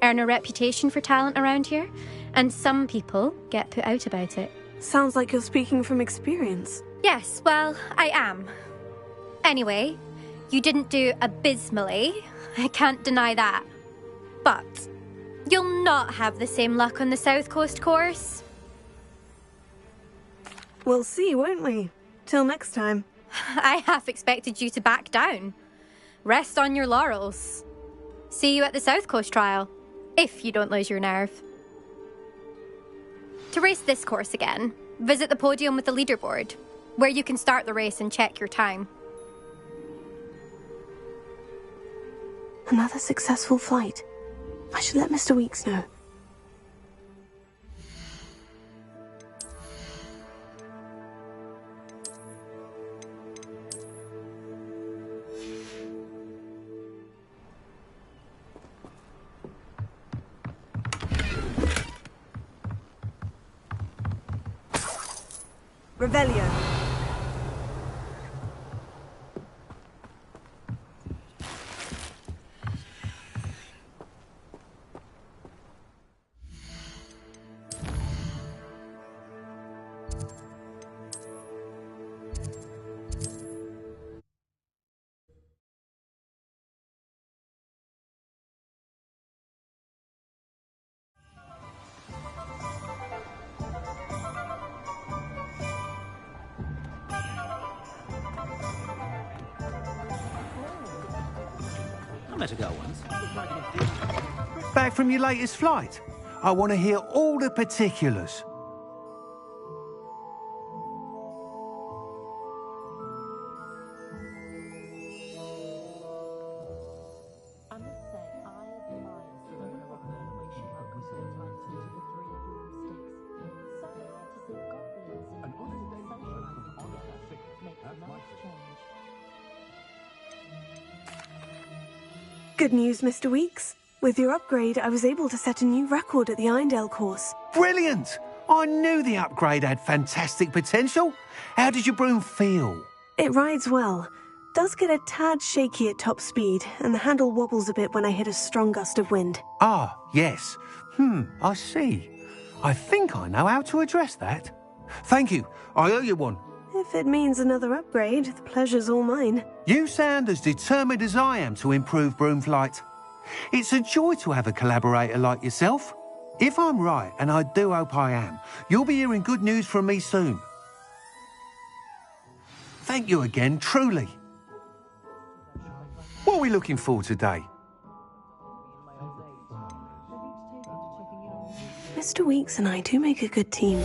earn a reputation for talent around here, and some people get put out about it. Sounds like you're speaking from experience. Yes, well, I am. Anyway, you didn't do abysmally. I can't deny that. But you'll not have the same luck on the South Coast course. We'll see, won't we? Till next time. I half expected you to back down. Rest on your laurels. See you at the South Coast trial, if you don't lose your nerve. To race this course again, visit the podium with the leaderboard, where you can start the race and check your time. Another successful flight. I should let Mr. Weeks know. Revelio. Let her go once. Back from your latest flight? I want to hear all the particulars. Good news, Mr. Weeks. With your upgrade, I was able to set a new record at the Irondale course. Brilliant! I knew the upgrade had fantastic potential. How did your broom feel? It rides well. Does get a tad shaky at top speed, and the handle wobbles a bit when I hit a strong gust of wind. Ah, yes. I see. I think I know how to address that. Thank you. I owe you one. If it means another upgrade, the pleasure's all mine. You sound as determined as I am to improve broom flight. It's a joy to have a collaborator like yourself. If I'm right, and I do hope I am, you'll be hearing good news from me soon. Thank you again, truly. What are we looking for today? Mr. Weeks and I do make a good team.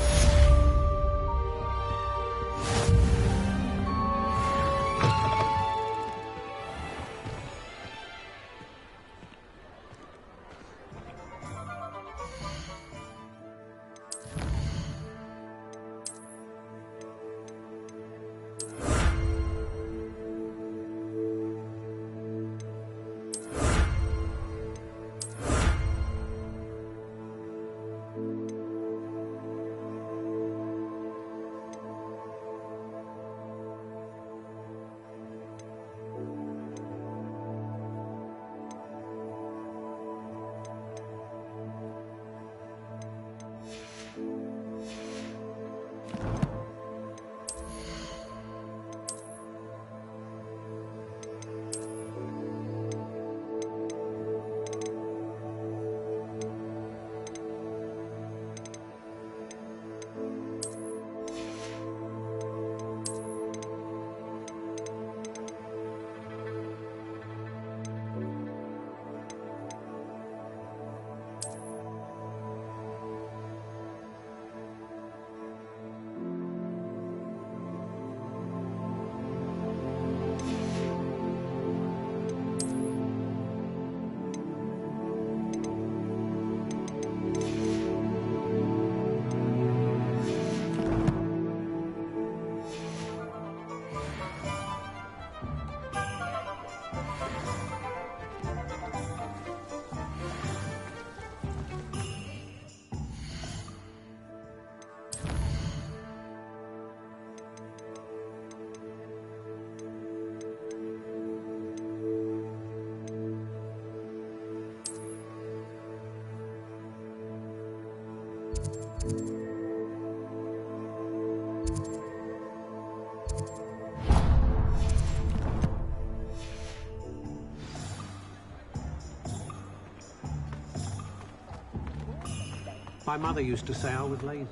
My mother used to say I was lazy.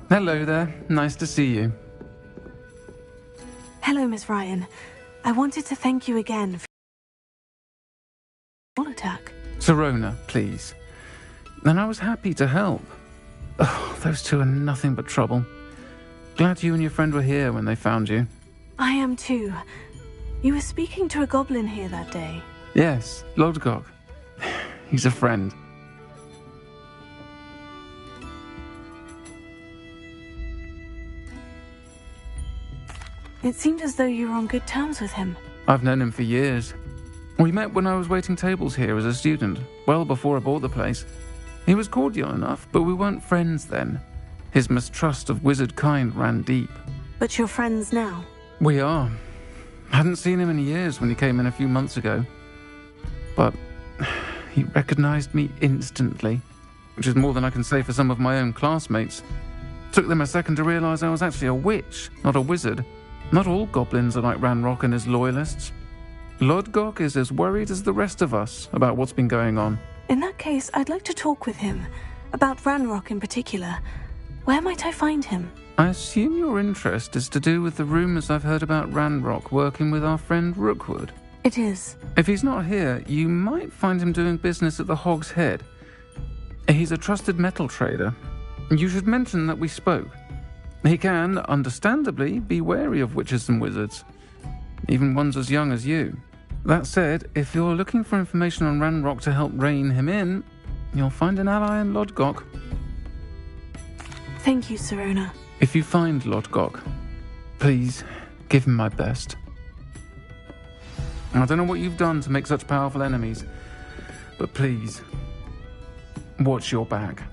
Hello there. Nice to see you. Hello, Miss Ryan. I wanted to thank you again for the attack. Sirona, please. And I was happy to help. Oh, those two are nothing but trouble. Glad you and your friend were here when they found you. I am too. You were speaking to a goblin here that day. Yes, Lodgok. He's a friend. It seemed as though you were on good terms with him. I've known him for years. We met when I was waiting tables here as a student, well before I bought the place. He was cordial enough, but we weren't friends then. His mistrust of wizard kind ran deep. But you're friends now. We are. Hadn't seen him in years when he came in a few months ago. But he recognized me instantly, which is more than I can say for some of my own classmates. Took them a second to realize I was actually a witch, not a wizard. Not all goblins are like Ranrock and his loyalists. Lodgok is as worried as the rest of us about what's been going on. In that case, I'd like to talk with him. About Ranrock in particular. Where might I find him? I assume your interest is to do with the rumors I've heard about Ranrock working with our friend Rookwood. It is. If he's not here, you might find him doing business at the Hog's Head. He's a trusted metal trader. You should mention that we spoke. He can, understandably, be wary of witches and wizards, even ones as young as you. That said, if you're looking for information on Ranrock to help rein him in, you'll find an ally in Lodgok. Thank you, Sirona. If you find Lodgok, please give him my best. I don't know what you've done to make such powerful enemies, but please, watch your back.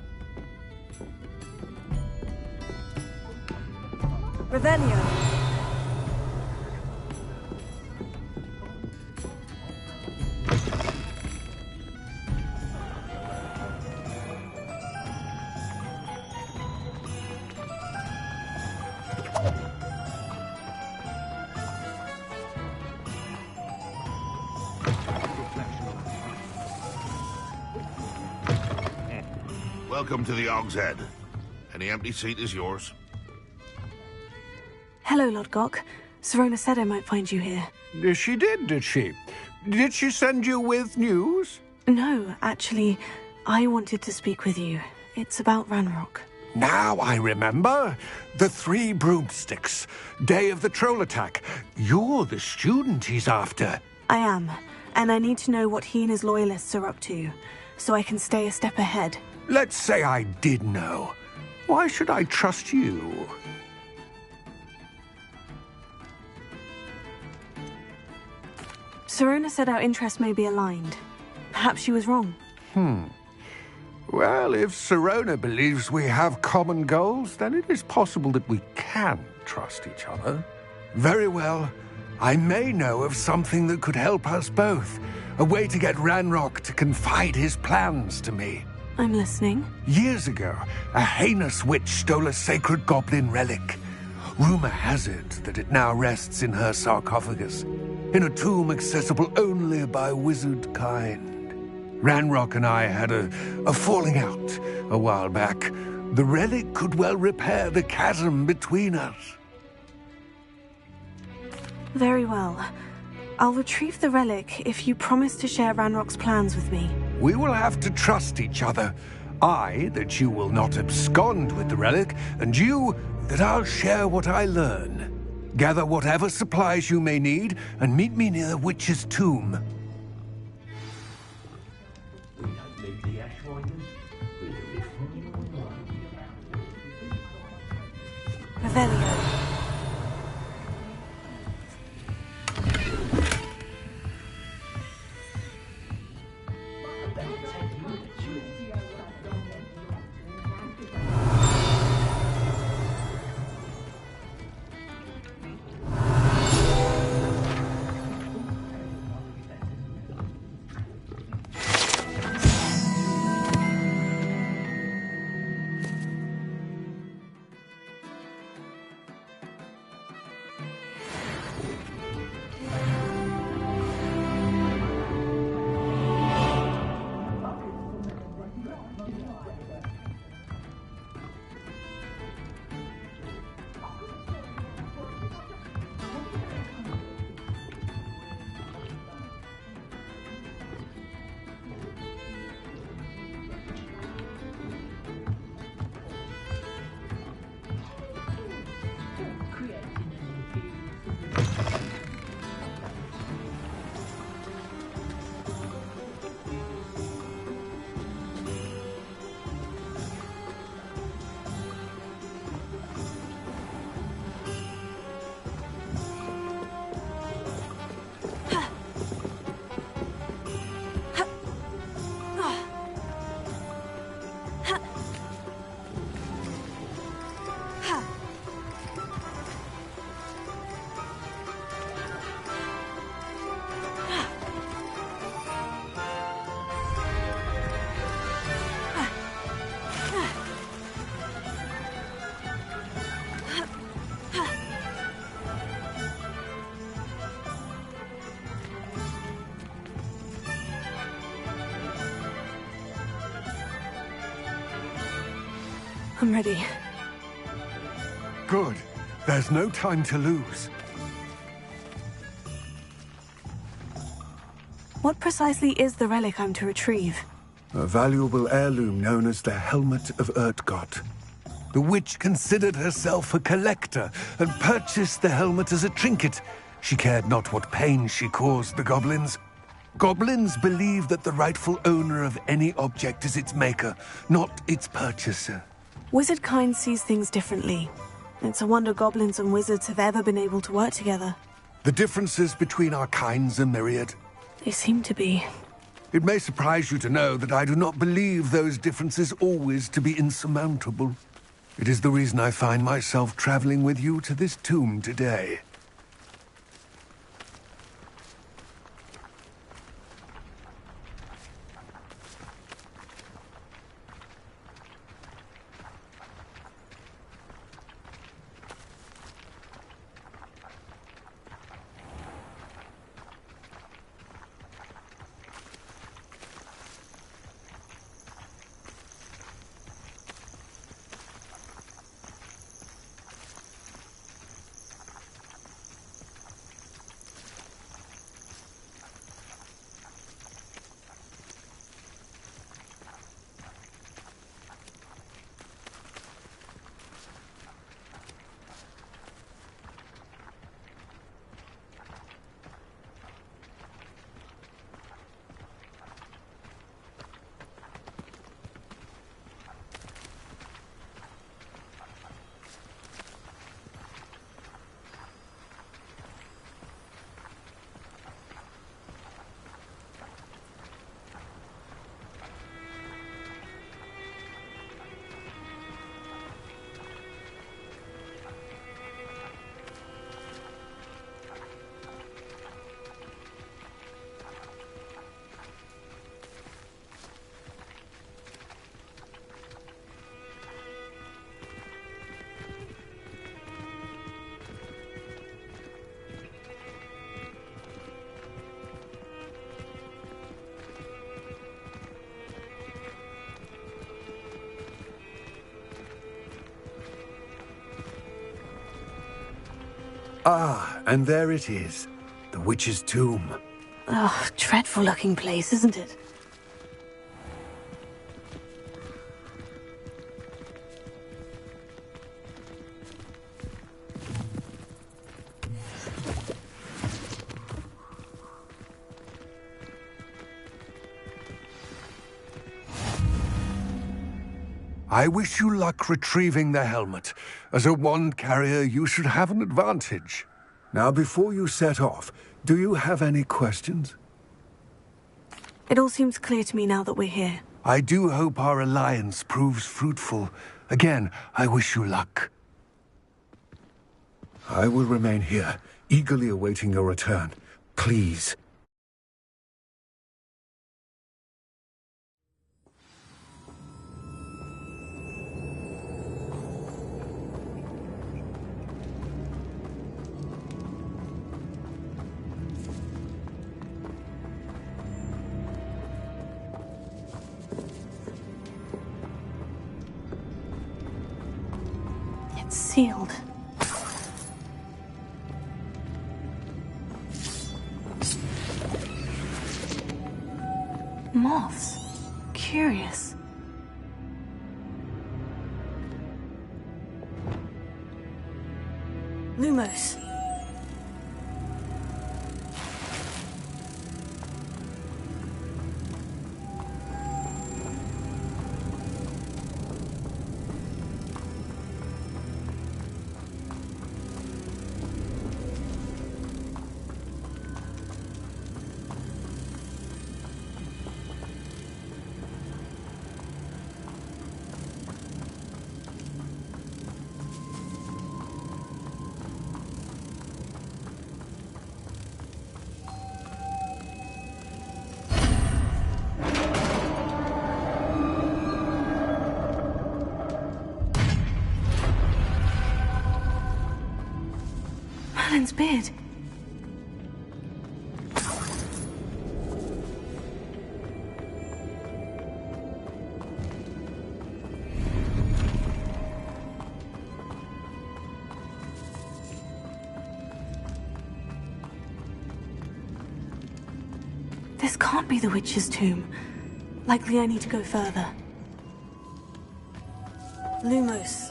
Revelio. Welcome to the Hog's Head. Any empty seat is yours. Hello, Lodgok. Sirona said I might find you here. She did she? Did she send you with news? No, actually, I wanted to speak with you. It's about Ranrock. Now I remember. The 3 broomsticks. Day of the troll attack. You're the student he's after. I am, and I need to know what he and his loyalists are up to, so I can stay a step ahead. Let's say I did know. Why should I trust you? Sirona said our interests may be aligned. Perhaps she was wrong. Well, if Sirona believes we have common goals, then it is possible that we can trust each other. Very well. I may know of something that could help us both. A way to get Ranrock to confide his plans to me. I'm listening. Years ago, a heinous witch stole a sacred goblin relic. Rumor has it that it now rests in her sarcophagus, in a tomb accessible only by wizard kind. Ranrock and I had a falling out a while back. The relic could well repair the chasm between us. Very well. I'll retrieve the relic if you promise to share Ranrock's plans with me. We will have to trust each other. I, that you will not abscond with the relic, and you, that I'll share what I learn. Gather whatever supplies you may need, and meet me near the witch's tomb. Revelio. I'm ready. Good. There's no time to lose. What precisely is the relic I'm to retrieve? A valuable heirloom known as the Helmet of Urtgott. The witch considered herself a collector and purchased the helmet as a trinket. She cared not what pain she caused the goblins. Goblins believe that the rightful owner of any object is its maker, not its purchaser. Wizard kind sees things differently. It's a wonder goblins and wizards have ever been able to work together. The differences between our kinds are myriad. They seem to be. It may surprise you to know that I do not believe those differences always to be insurmountable. It is the reason I find myself traveling with you to this tomb today. Ah, and there it is. The witch's tomb. Oh, dreadful looking place, isn't it? I wish you luck retrieving the helmet. As a wand carrier, you should have an advantage. Now, before you set off, do you have any questions? It all seems clear to me now that we're here. I do hope our alliance proves fruitful. Again, I wish you luck. I will remain here, eagerly awaiting your return. Please. It's sealed. Moths. Curious. Lumos. Merlin's beard. This can't be the witch's tomb. Likely I need to go further. Lumos.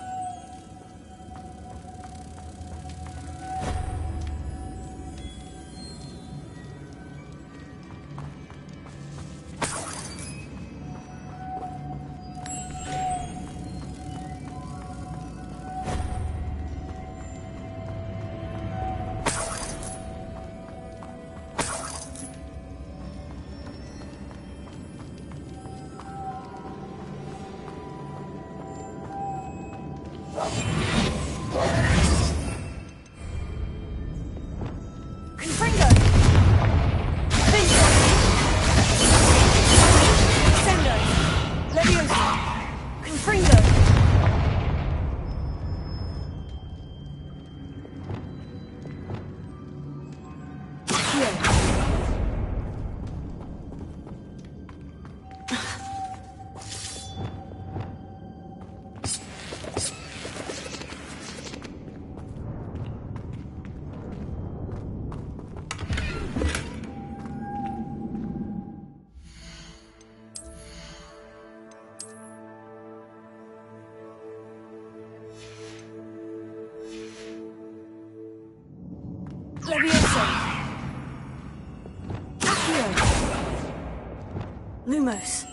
Lumos.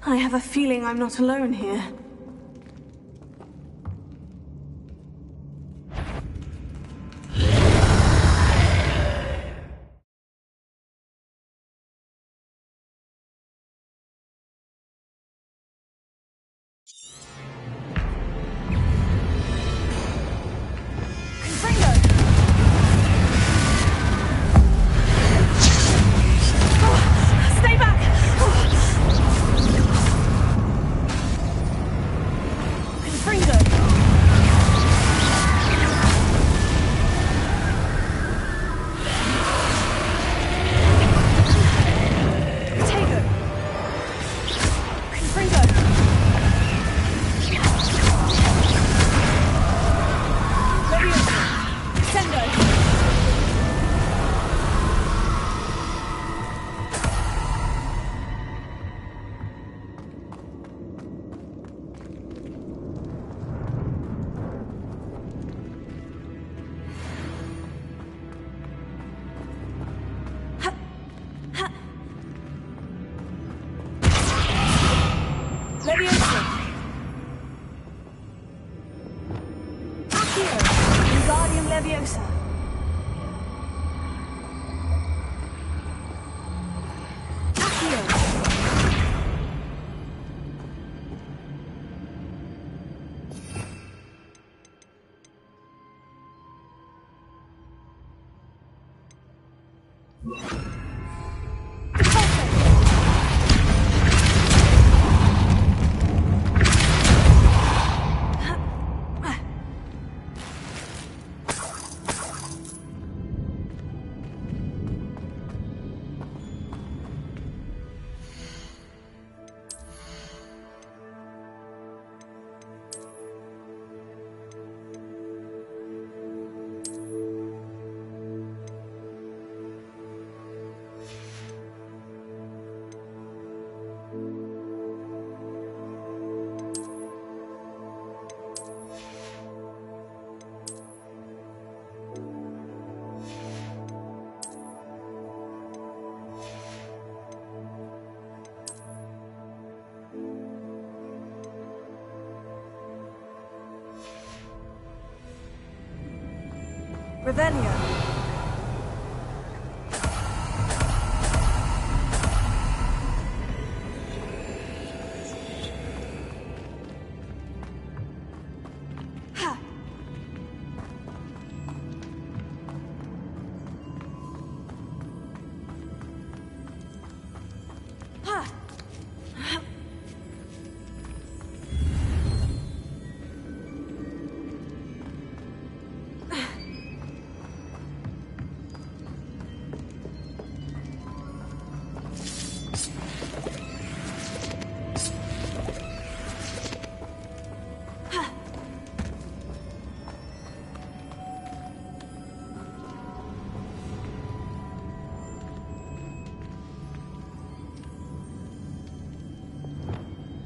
I have a feeling I'm not alone here. Revelio.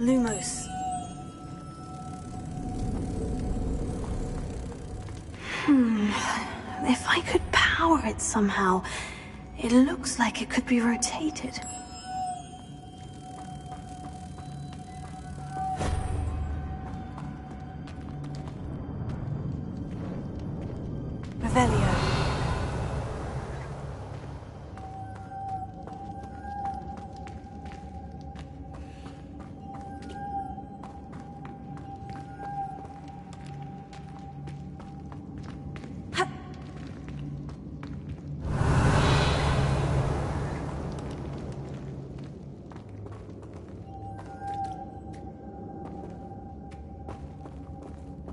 Lumos. If I could power it somehow, it looks like it could be rotated. Revelio.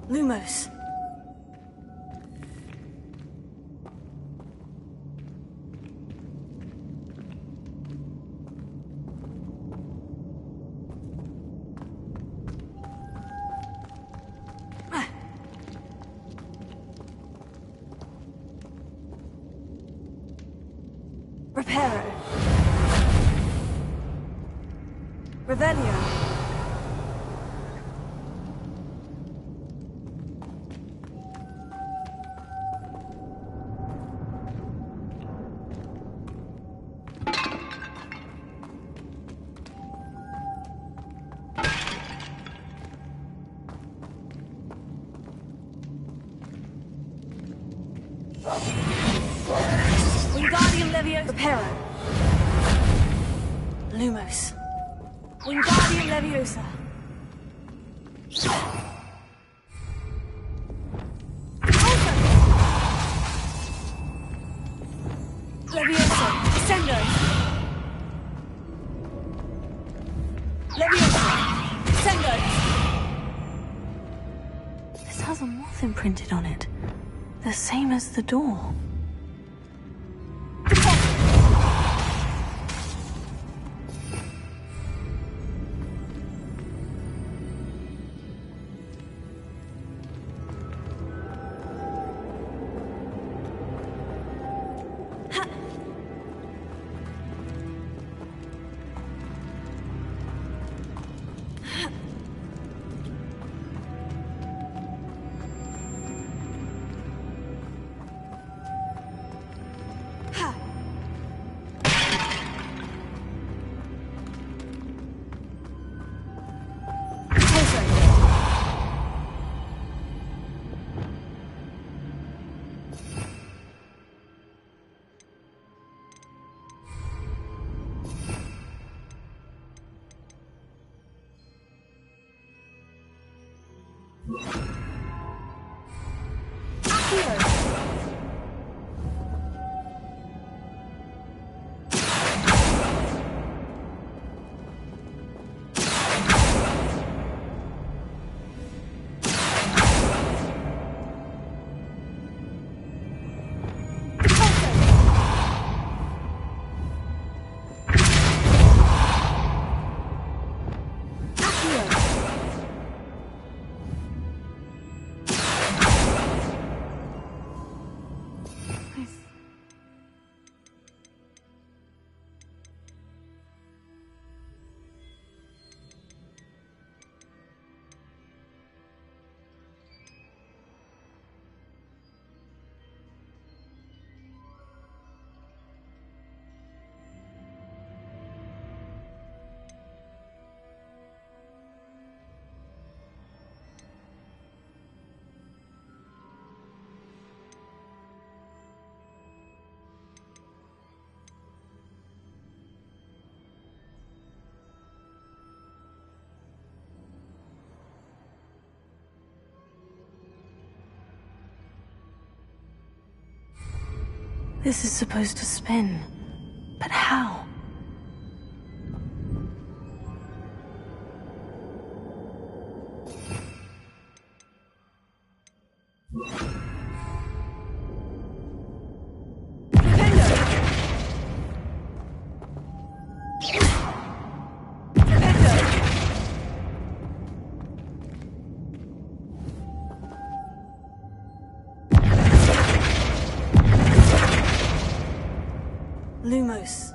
Lumos. Reparo. Revelio. Wingardium Leviosa. Reparo. Lumos. Wingardium Leviosa. Leviosa. Descendo. Leviosa. Descendo. This has a moth imprinted on it. The same as the door. This is supposed to spin, but how? Lumos.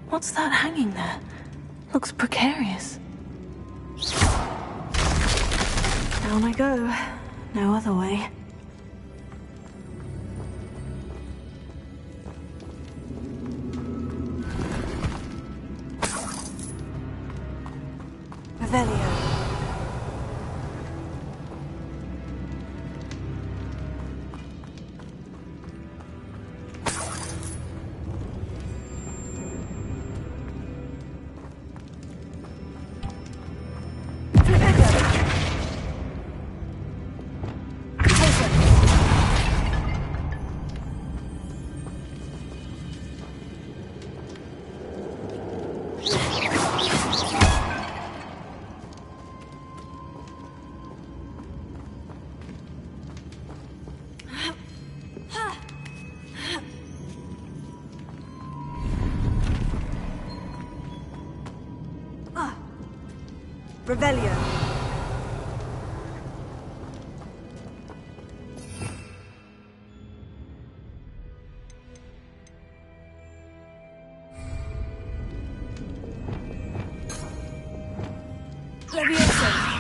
What's that hanging there? Looks precarious. Down I go. No other way. Revelio. Revelio. Levioso.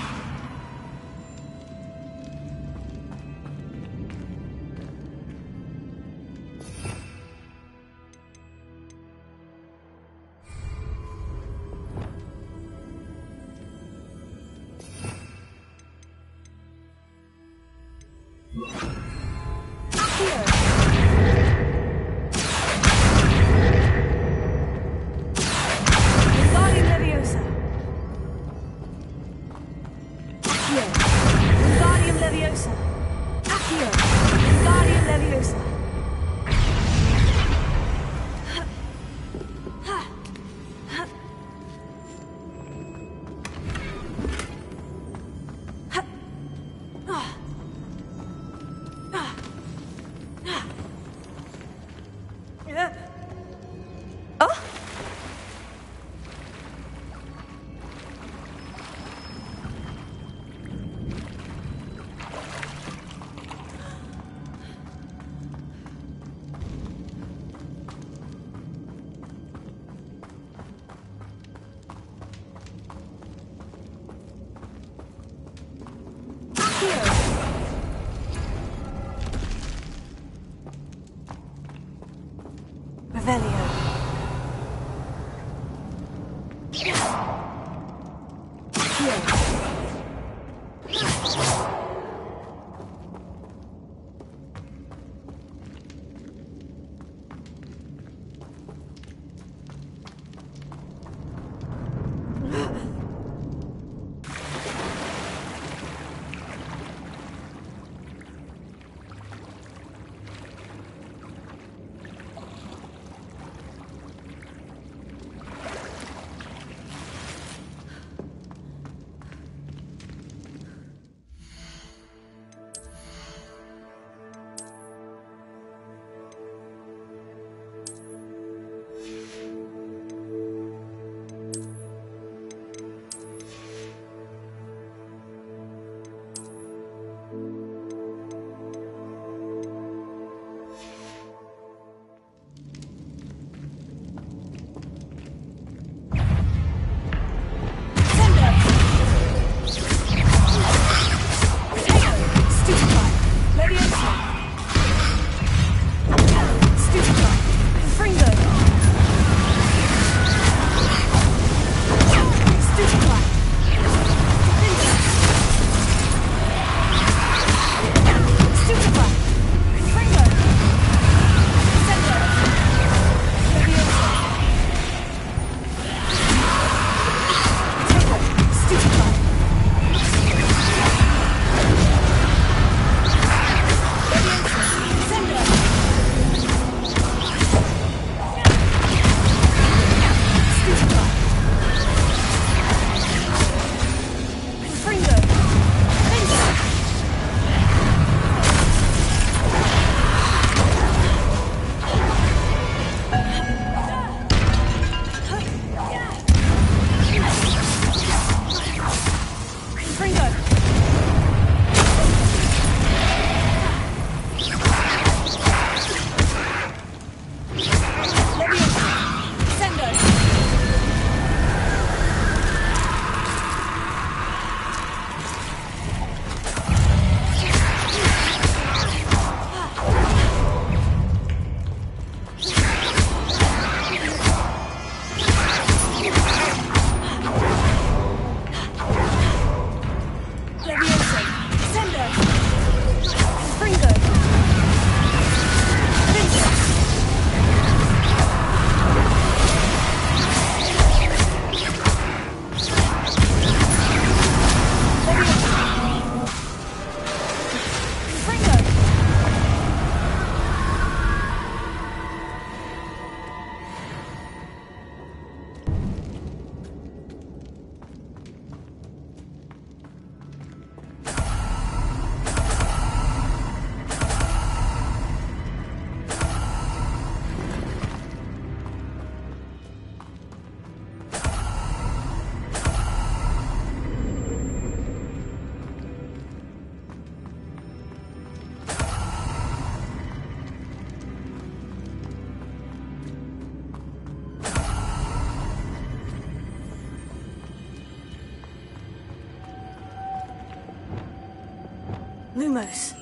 Lumos.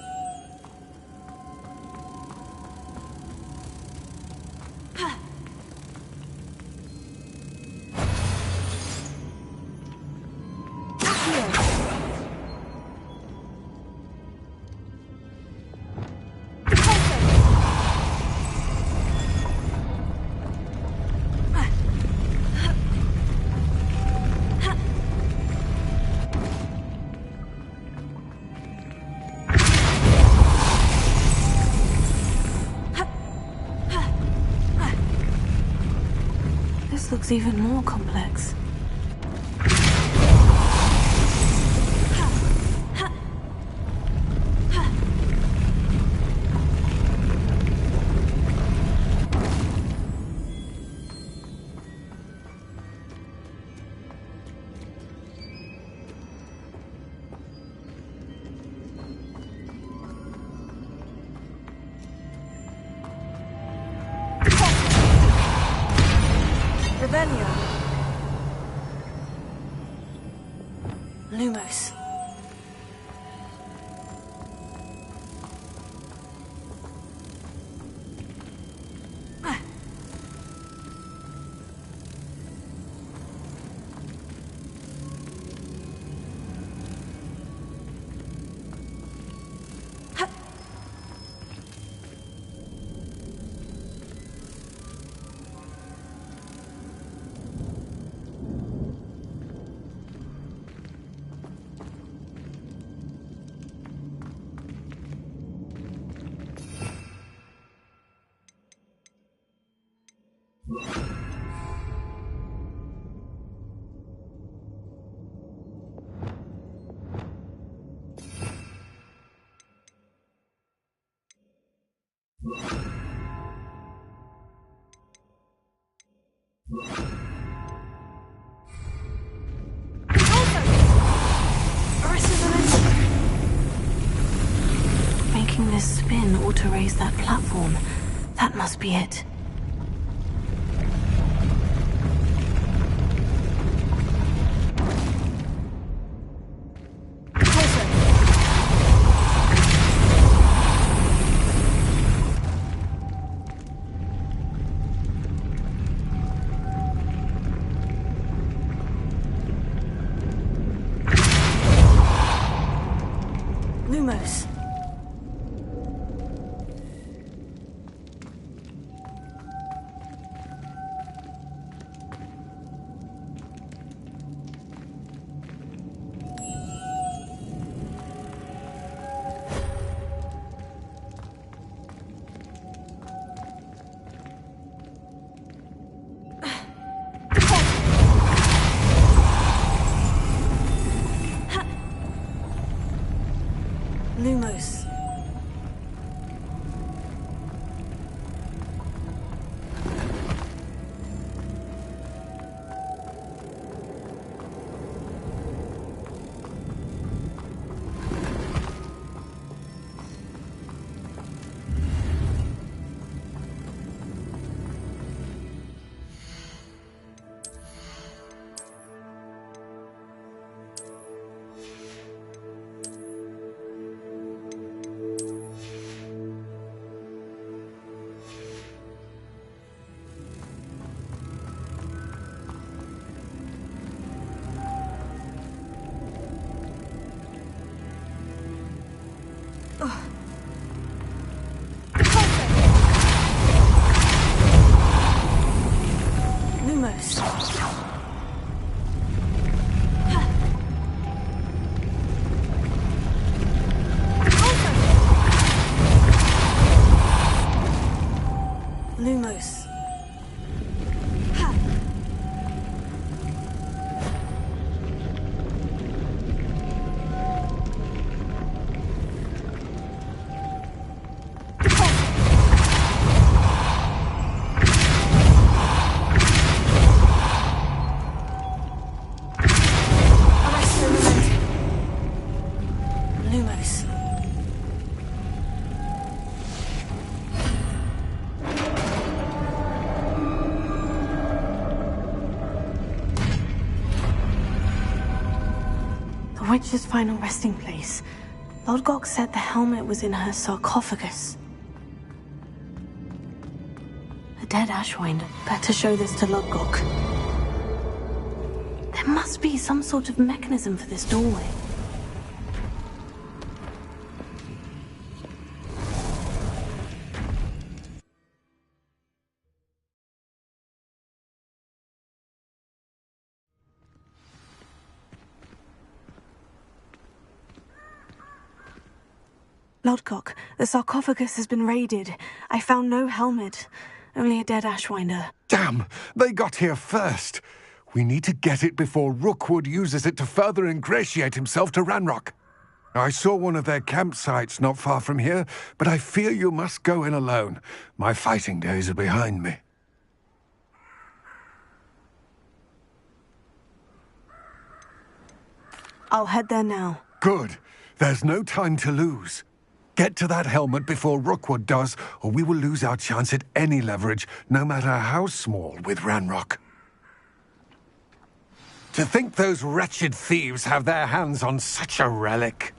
This looks even more complex. Revelio. Lumos. Making this spin ought to raise that platform. That must be it. Lumos. Lumos. Lumos. Lumos. Lumos. The witch's final resting place. Lodgok said the helmet was in her sarcophagus. A dead Ashwinder. Better show this to Lodgok. There must be some sort of mechanism for this doorway. Lodgok, the sarcophagus has been raided. I found no helmet, only a dead Ashwinder. Damn! They got here first. We need to get it before Rookwood uses it to further ingratiate himself to Ranrock. I saw one of their campsites not far from here, but I fear you must go in alone. My fighting days are behind me. I'll head there now. Good. There's no time to lose. Get to that helmet before Rookwood does, or we will lose our chance at any leverage, no matter how small, with Ranrock. To think those wretched thieves have their hands on such a relic.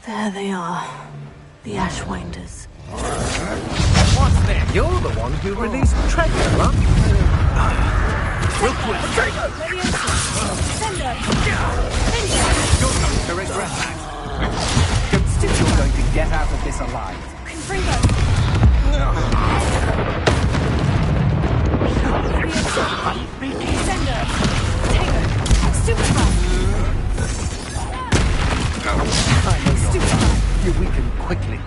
There they are. The Ashwinders. What's that? You're the one who released Dracula. Rookwood! You're going to regret that. You're going to get out of this alive. You weaken quickly.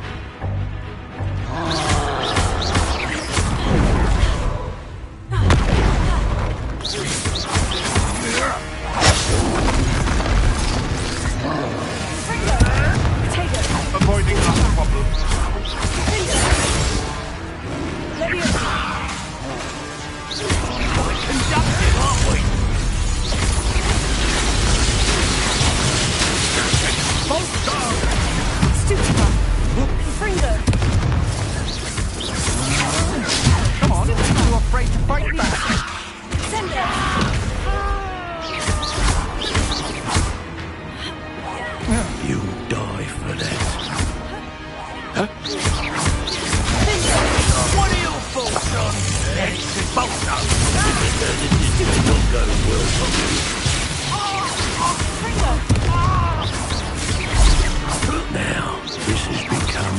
Avoiding other problems. Conducted, aren't we? Both down! Come on, you're afraid to fight back. You die for that. What are your thoughts on this? Both up. Now, this has become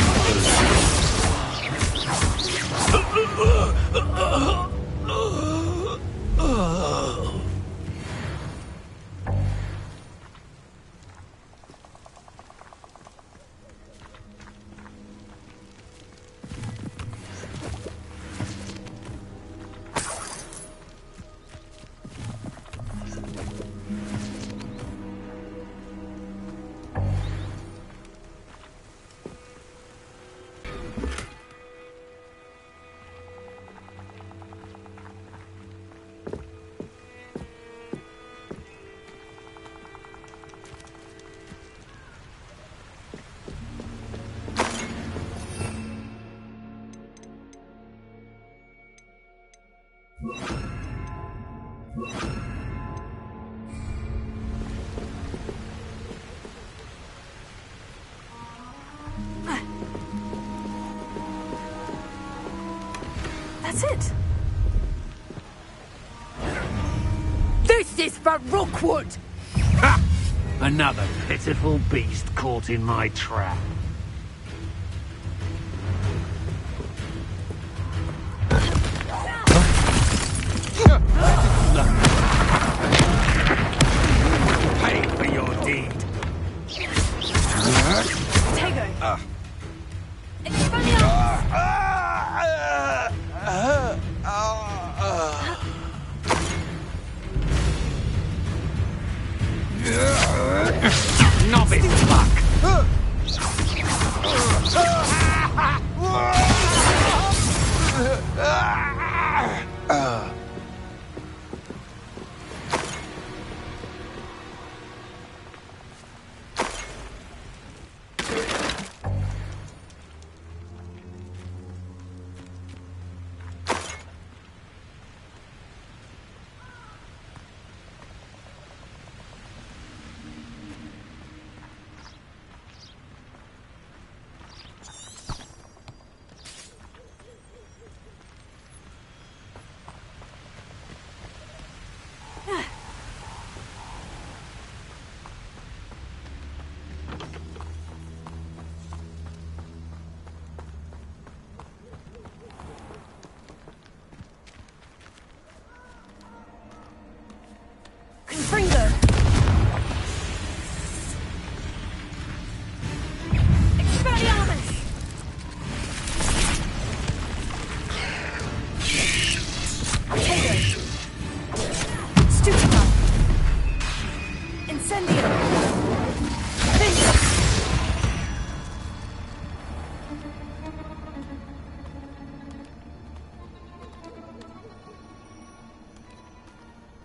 That's it. This is for Rookwood! Ha! Another pitiful beast caught in my trap. Pay for your deed. of its luck!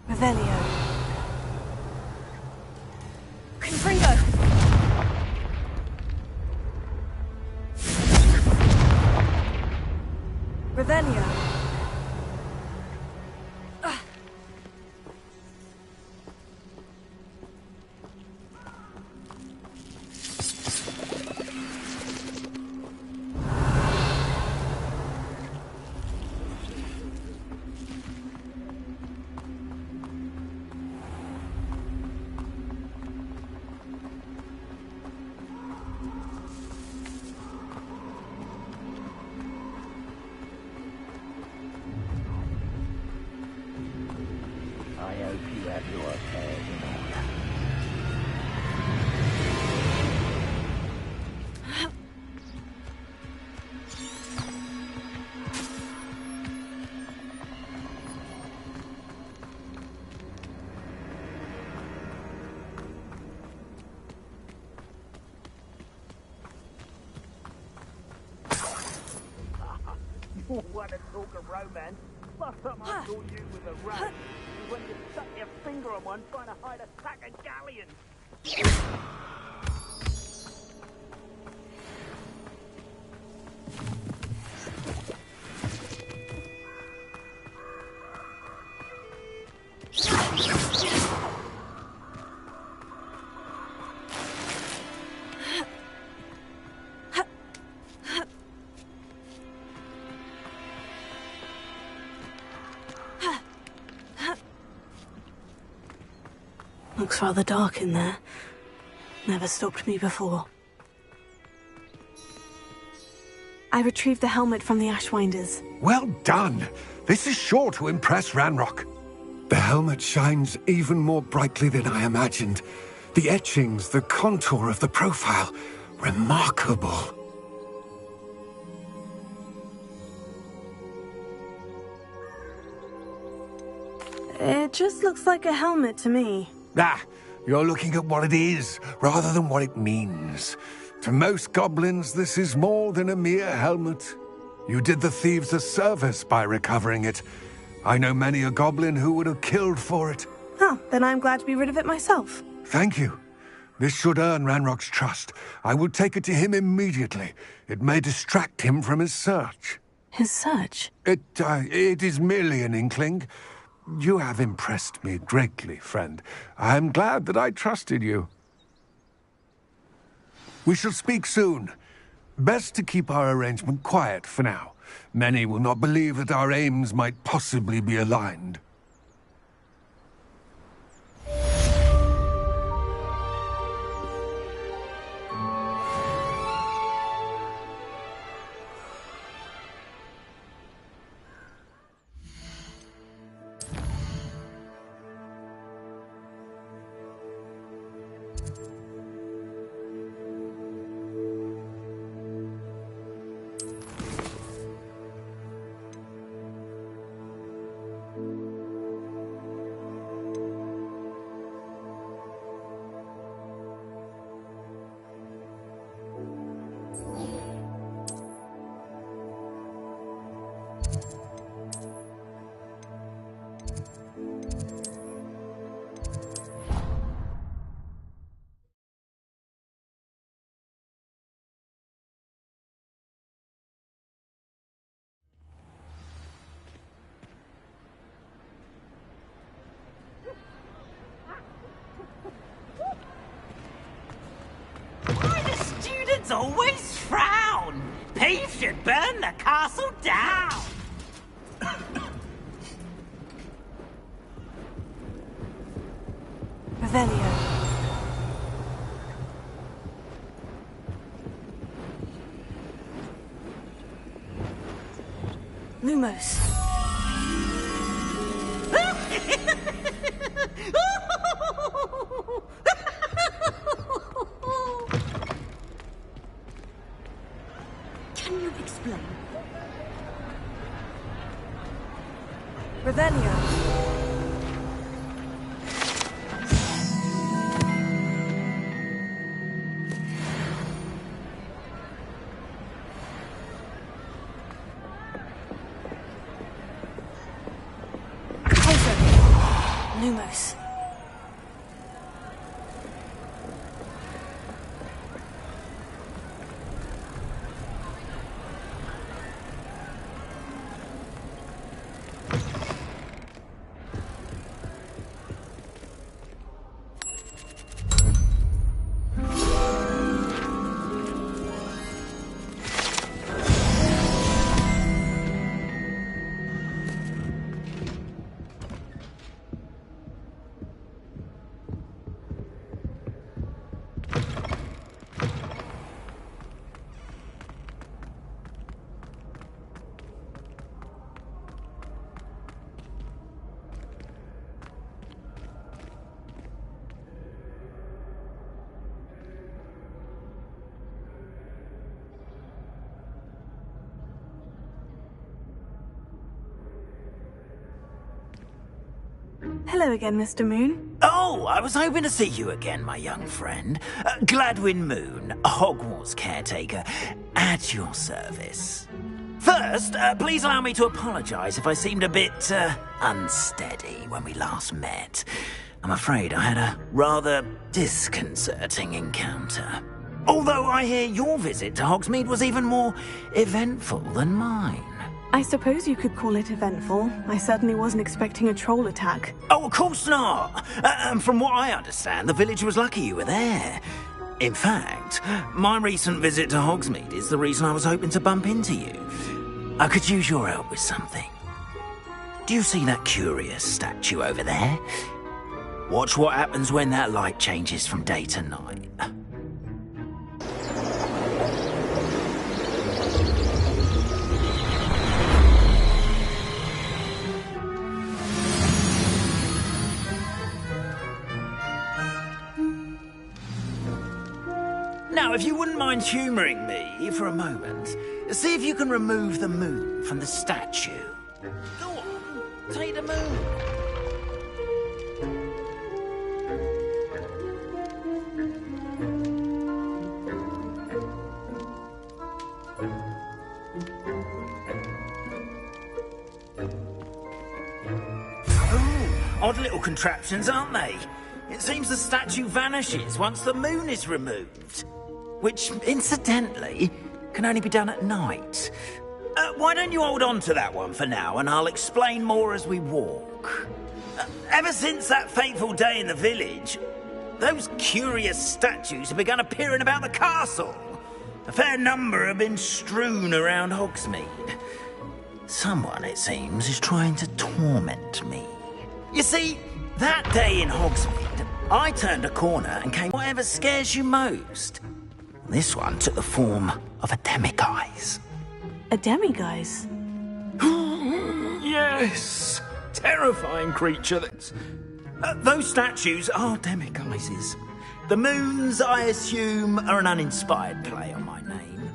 Revelio. Confringo! Revelio. I hope you have your affairs in order. You want to talk of romance? Last time I saw you with a rag, was when you stuck your finger on one trying to hide a sack of galleons. Looks rather dark in there. Never stopped me before. I retrieved the helmet from the Ashwinders. Well done! This is sure to impress Ranrock. The helmet shines even more brightly than I imagined. The etchings, the contour of the profile. Remarkable. It just looks like a helmet to me. Ah, you're looking at what it is, rather than what it means. To most goblins, this is more than a mere helmet. You did the thieves a service by recovering it. I know many a goblin who would have killed for it. Oh, then I'm glad to be rid of it myself. Thank you. This should earn Ranrock's trust. I will take it to him immediately. It may distract him from his search. His search? It is merely an inkling. You have impressed me greatly, friend. I am glad that I trusted you. We shall speak soon. Best to keep our arrangement quiet for now. Many will not believe that our aims might possibly be aligned. cowards always frown. Peace should burn the castle down. Revelio. Lumos. Can you explain? Revelio. Lumos. Hello again, Mr. Moon. Oh, I was hoping to see you again, my young friend. Gladwin Moon, Hogwarts caretaker, at your service. First, please allow me to apologise if I seemed a bit, unsteady when we last met. I'm afraid I had a rather disconcerting encounter. Although I hear your visit to Hogsmeade was even more eventful than mine. I suppose you could call it eventful. I certainly wasn't expecting a troll attack. Oh, of course not. From what I understand, the village was lucky you were there. In fact, my recent visit to Hogsmeade is the reason I was hoping to bump into you. I could use your help with something. Do you see that curious statue over there? Watch what happens when that light changes from day to night. Now, if you wouldn't mind humouring me for a moment, see if you can remove the moon from the statue. Go on, take the moon. Oh, odd little contraptions, aren't they? It seems the statue vanishes once the moon is removed. Which, incidentally, can only be done at night. Why don't you hold on to that one for now, and I'll explain more as we walk. Ever since that fateful day in the village, those curious statues have begun appearing about the castle. A fair number have been strewn around Hogsmeade. Someone, it seems, is trying to torment me. You see, that day in Hogsmeade, I turned a corner and came whatever scares you most. This one took the form of a demiguise. A demiguise? Yes! Terrifying creature. Those statues are demiguises. The moons, I assume, are an uninspired play on my name.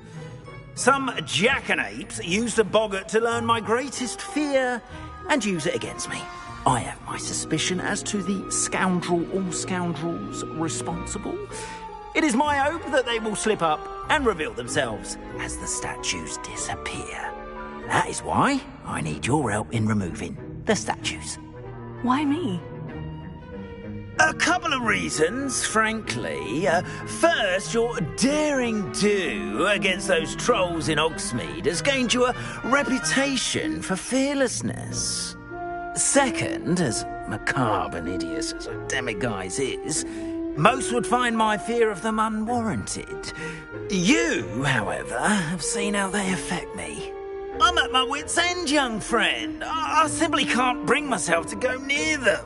Some jackanapes used a boggart to learn my greatest fear and use it against me. I have my suspicion as to the scoundrel or scoundrels responsible. It is my hope that they will slip up and reveal themselves as the statues disappear. That is why I need your help in removing the statues. Why me? A couple of reasons, frankly. First, your daring do against those trolls in Hogsmeade has gained you a reputation for fearlessness. Second, as macabre and hideous as a demiguise is, Most would find my fear of them unwarranted. You, however, have seen how they affect me. I'm at my wit's end, young friend. I simply can't bring myself to go near them.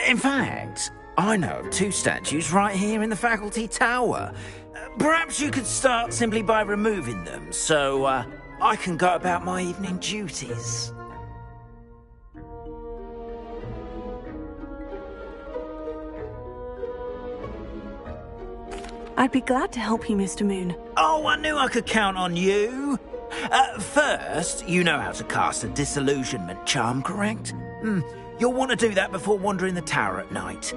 In fact, I know of 2 statues right here in the faculty tower. Perhaps you could start simply by removing them, so I can go about my evening duties. I'd be glad to help you, Mr. Moon. Oh, I knew I could count on you. First, you know how to cast a disillusionment charm, correct? You'll want to do that before wandering the tower at night.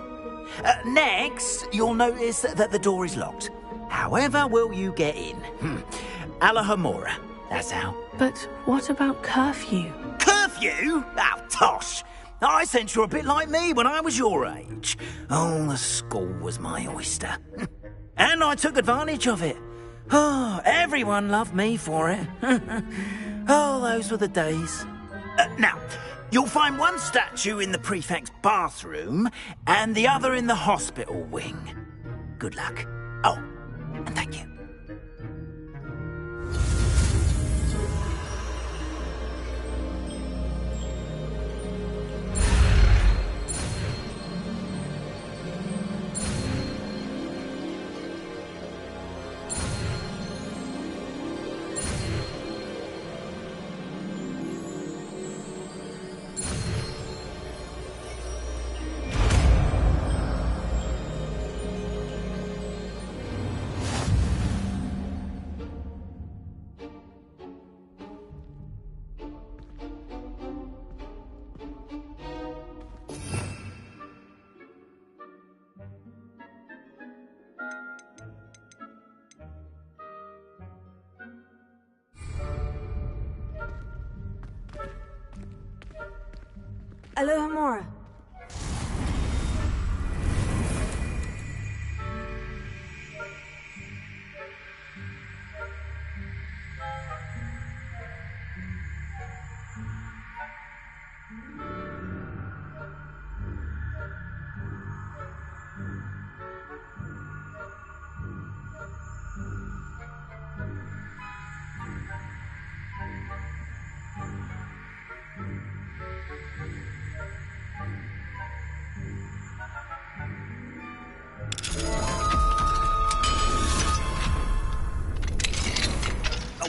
Next, you'll notice that the door is locked. However will you get in? Alahomora, that's how. But what about curfew? Curfew? Oh, tosh! I sense you're a bit like me when I was your age. Oh, the school was my oyster. And I took advantage of it. Oh, everyone loved me for it. Oh, those were the days. Now, you'll find one statue in the prefect's bathroom and the other in the hospital wing. Good luck. Oh, and thank you. Alohomora.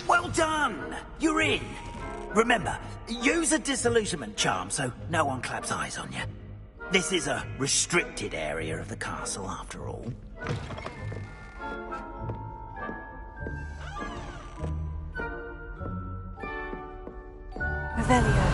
Well done! You're in. Remember, use a disillusionment charm so no one claps eyes on you. This is a restricted area of the castle, after all. Revelio.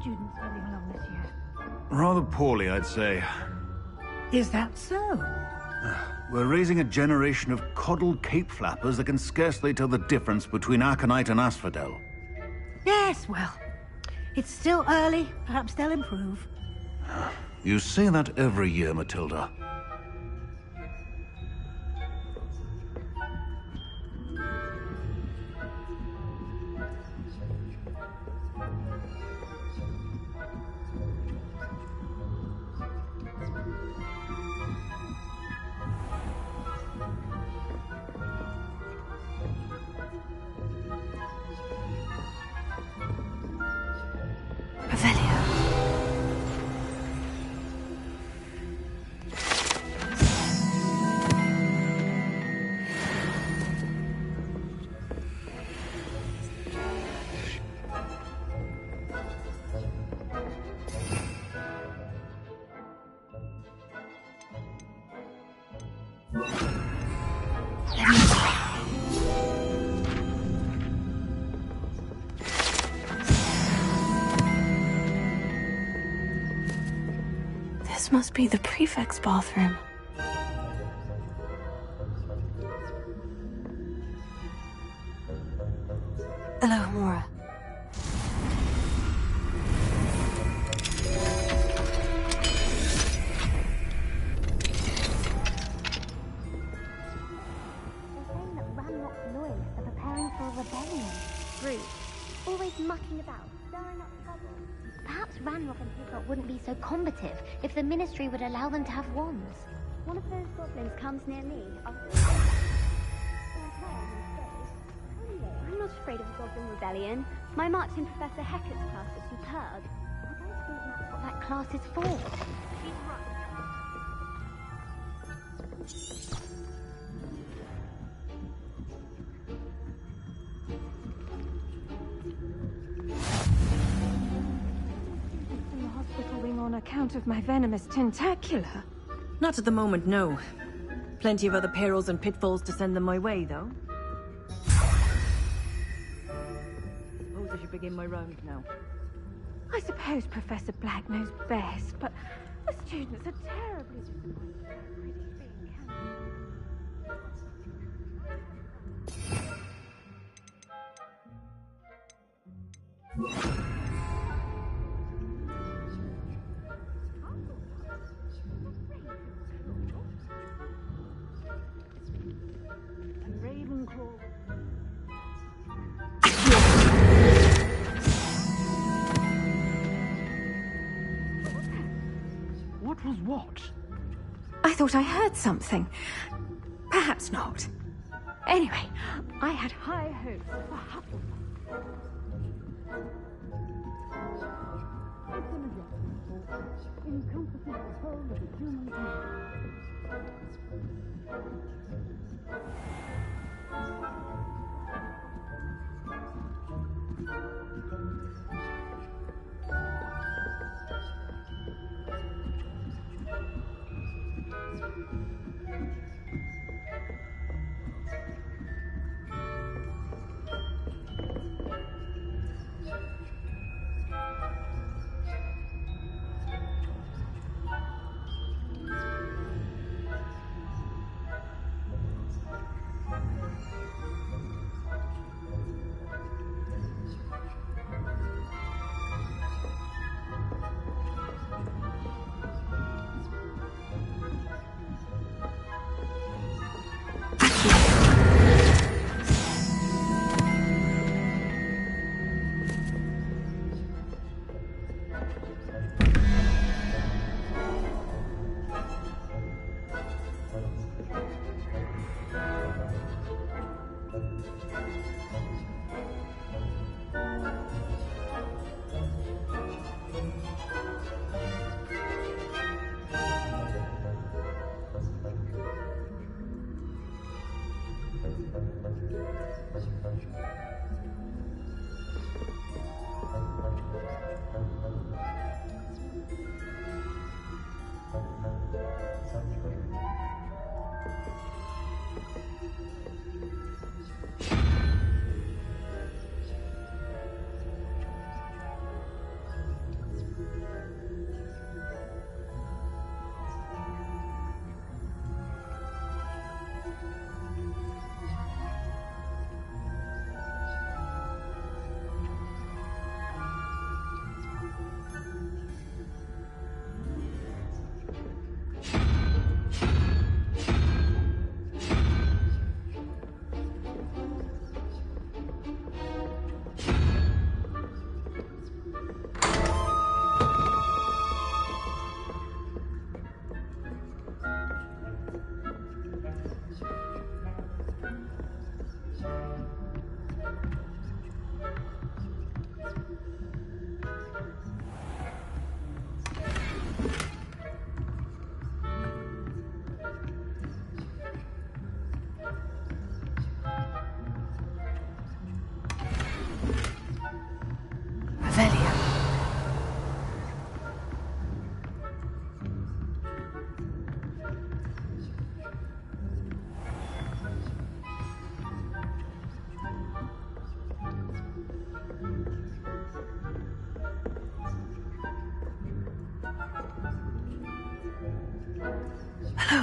students getting along this year? Rather poorly, I'd say. Is that so? We're raising a generation of coddled cape flappers that can scarcely tell the difference between aconite and asphodel. Yes, well, it's still early. Perhaps they'll improve. You say that every year, Matilda. This must be the prefect's bathroom. Hello, Mora. Always mucking about, stirring up trouble. Perhaps Ranrock and Hickok wouldn't be so combative if the Ministry would allow them to have wands. One of those goblins comes near me. I'm not afraid of a goblin rebellion. My marks in Professor Hecat's class are superb. I don't think that's what that class is for. On account of my venomous tentacula? Not at the moment, no. Plenty of other perils and pitfalls to send them my way, though. Suppose I should begin my round now. I suppose Professor Black knows best, but the students are terribly disappointed. What was what? I thought I heard something. Perhaps not. Anyway, I had high hopes for Hufflepuff. Encompasses the whole of the human being.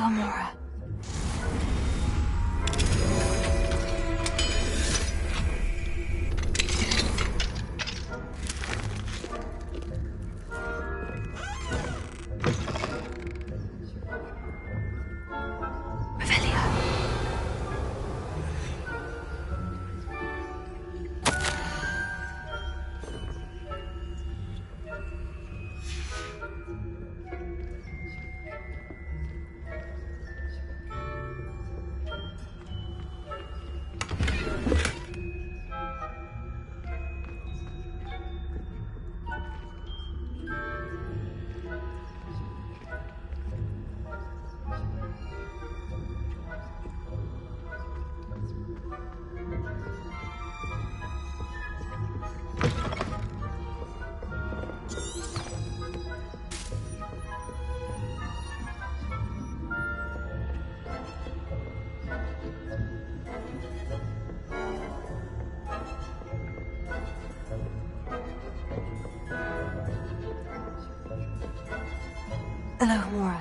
Amora. Hello, Amora.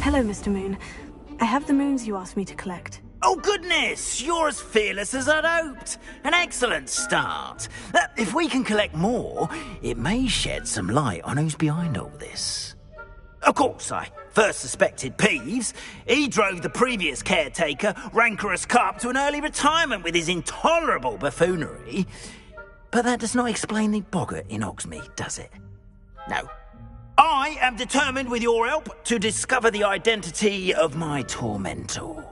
Hello, Mr. Moon. I have the moons you asked me to collect. Oh, goodness! You're as fearless as I'd hoped. An excellent start. If we can collect more, it may shed some light on who's behind all this. Of course, I first suspected Peeves. He drove the previous caretaker, Rancorous Carp, to an early retirement with his intolerable buffoonery. But that does not explain the boggart in Hogsmeade, does it? No. I am determined, with your help, to discover the identity of my tormentor.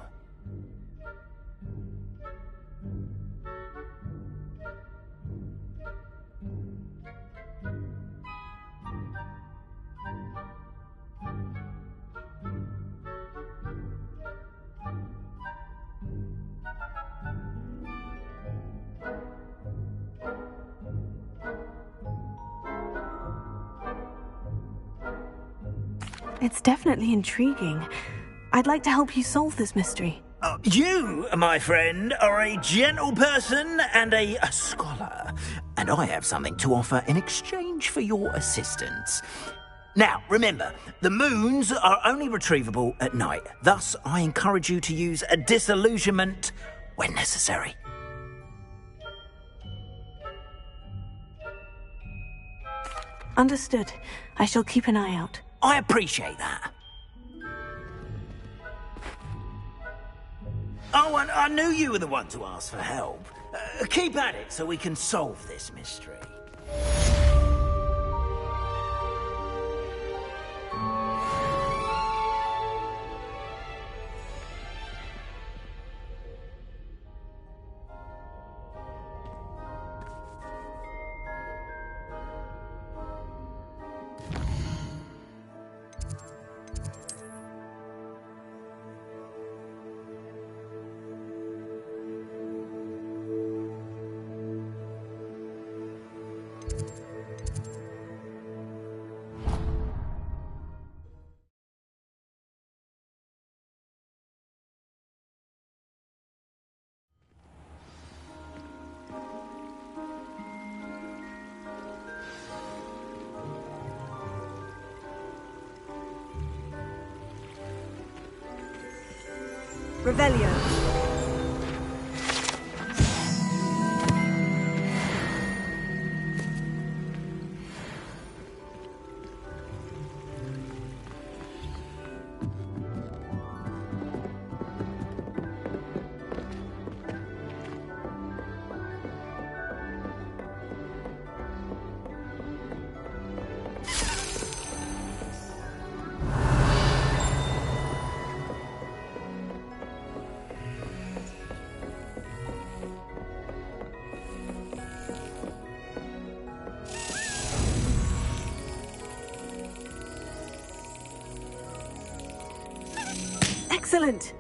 It's definitely intriguing. I'd like to help you solve this mystery. You, my friend, are a gentle person and a scholar, and I have something to offer in exchange for your assistance. Now, remember, the moons are only retrievable at night. Thus, I encourage you to use a disillusionment when necessary. Understood. I shall keep an eye out. I appreciate that. Oh, and I knew you were the one to ask for help. Keep at it so we can solve this mystery. Revelio. Excellent.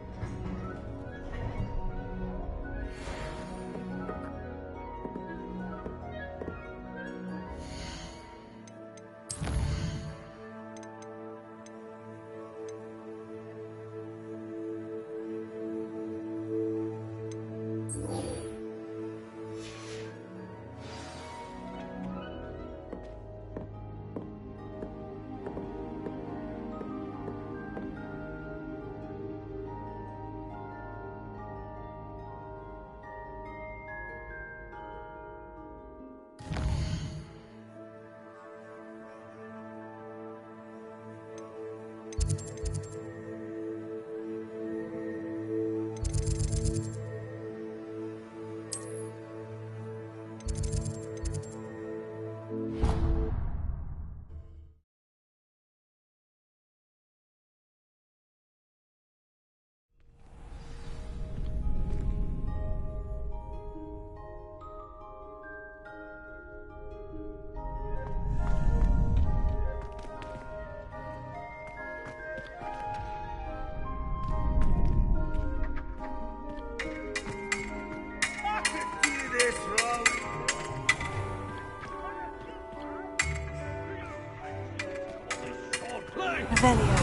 Revelio.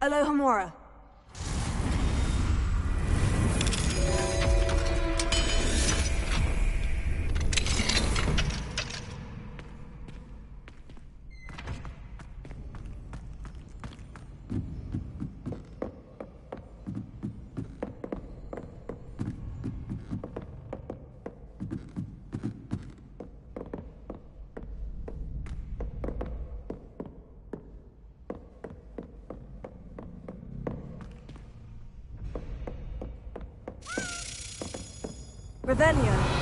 Alohomora. Revelio.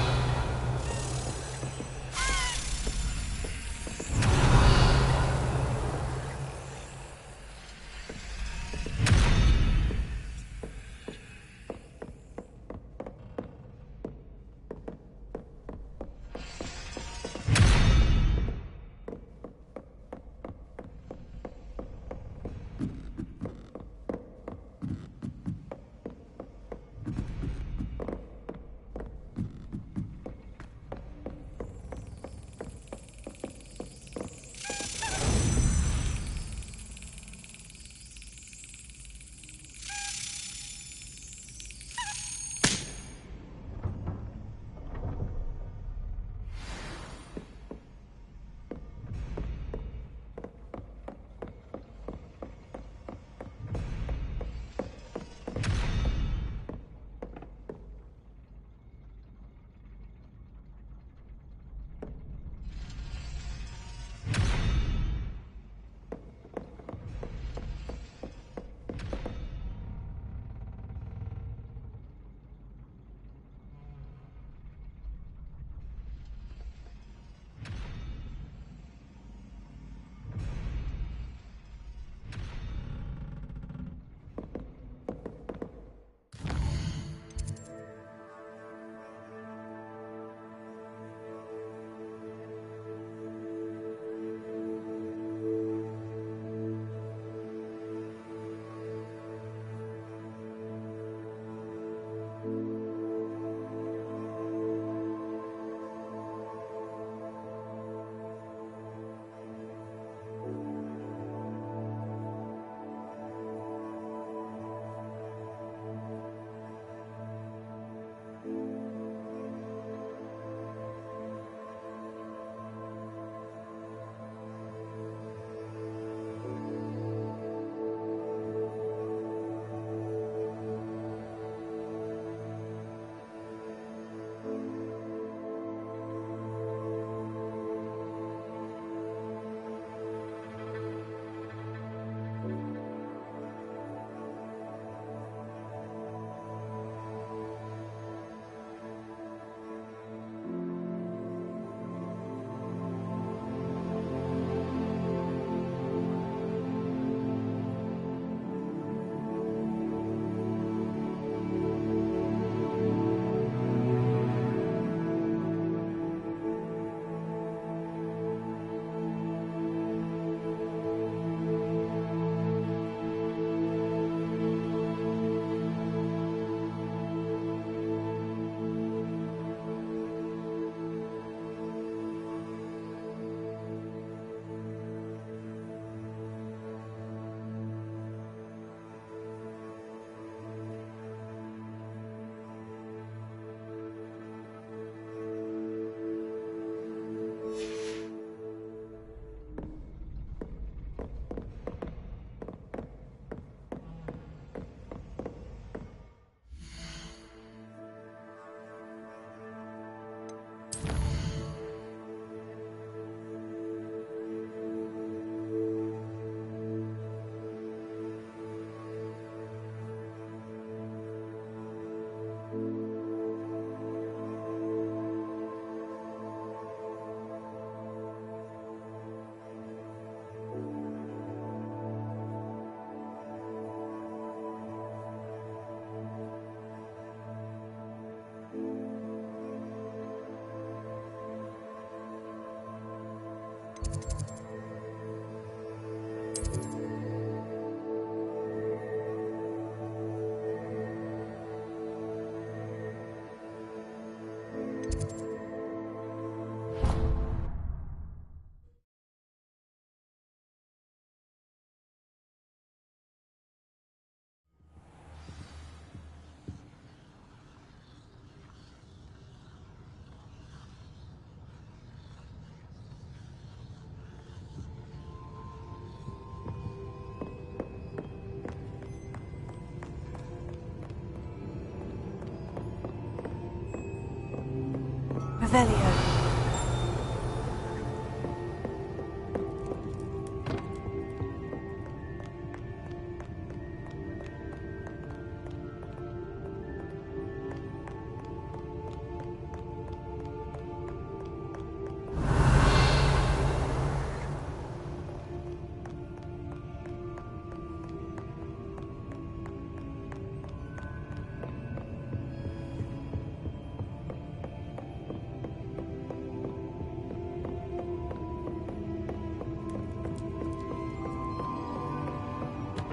Revelio.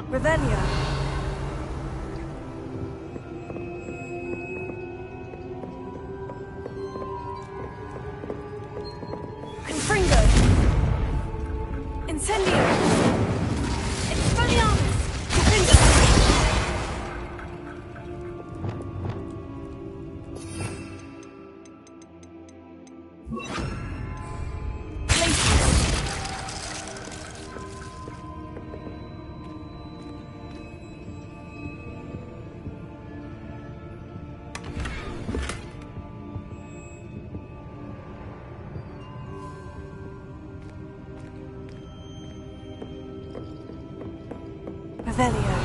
Revelio. Confringo. Incendio. Expelliarmus. Confringo. Revelio.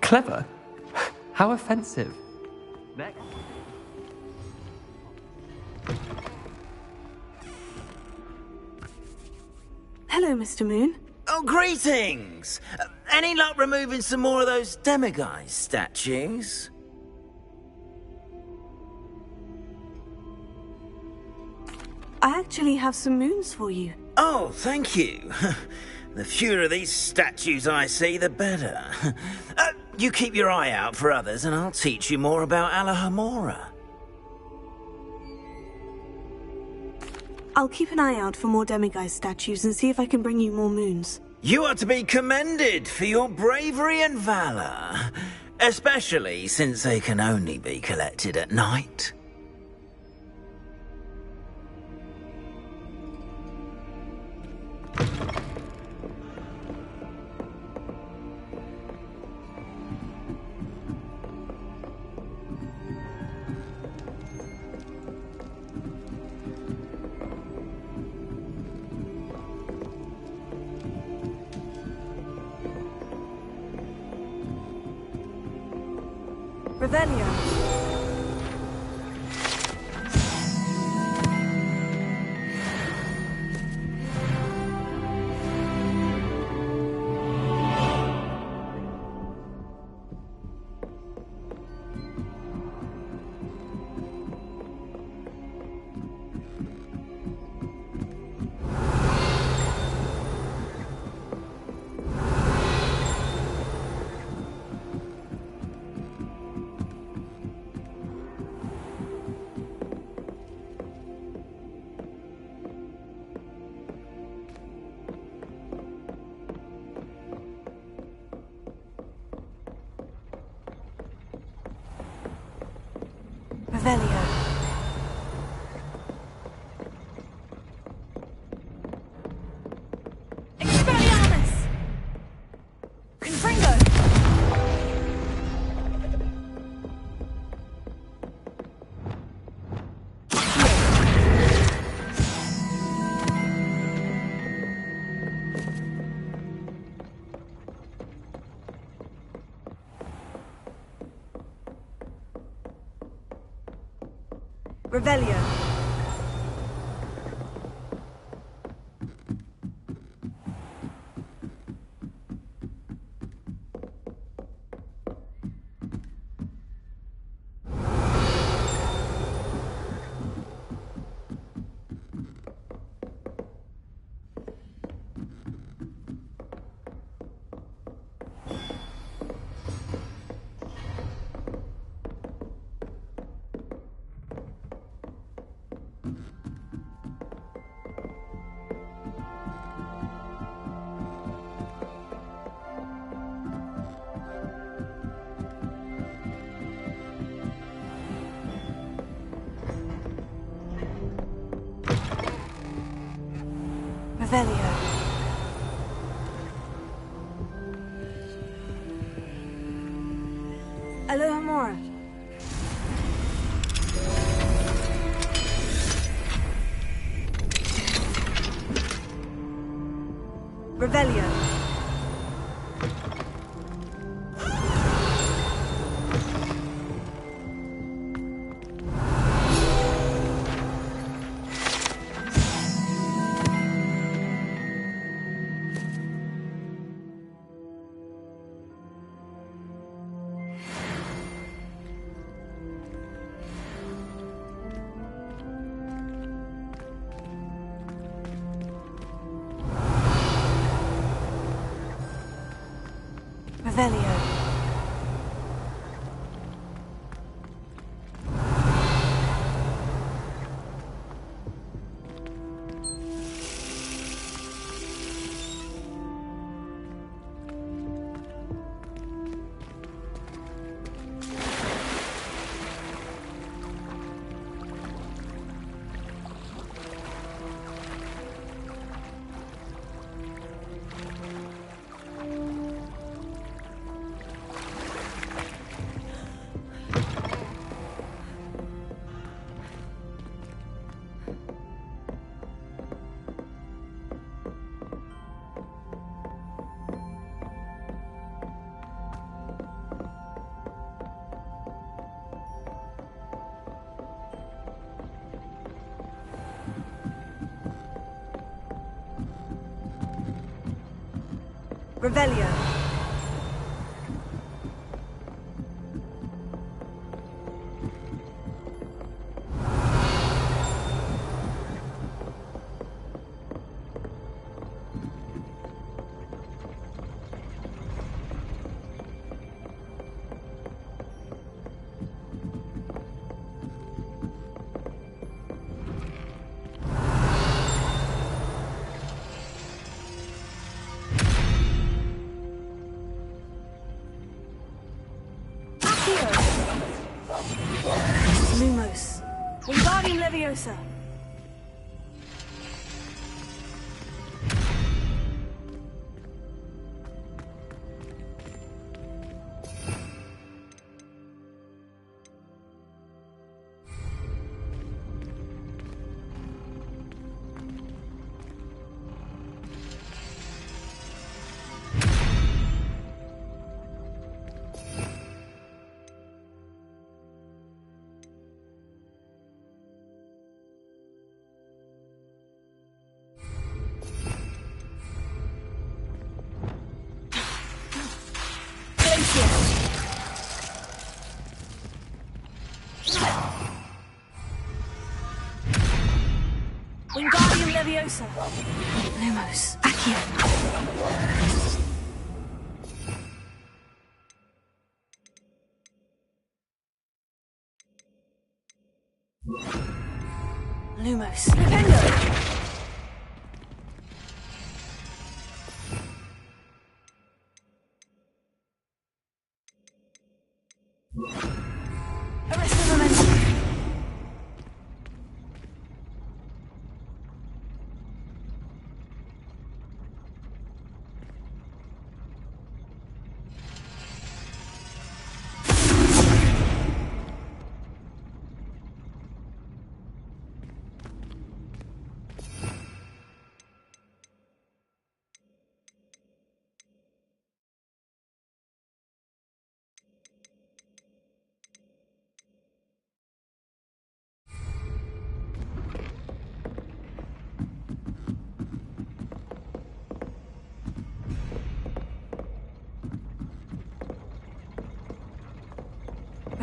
Clever? How offensive. Next. Hello, Mr. Moon. Oh, greetings! Any luck removing some more of those demiguise statues? I actually have some moons for you. Oh, thank you. The fewer of these statues I see, the better. You keep your eye out for others, and I'll teach you more about Alahamora. I'll keep an eye out for more demiguise statues and see if I can bring you more moons. You are to be commended for your bravery and valor, especially since they can only be collected at night. Revelio. Revelio. Expelliarmus! Confringo! Revelio. Revelio. Alohomora. Revelio. Revelio. Revelio. Lumos. Wingardium Leviosa. Wingardium Leviosa. Lumos. Accio. Lumos. Nintendo. Arrest the momentum.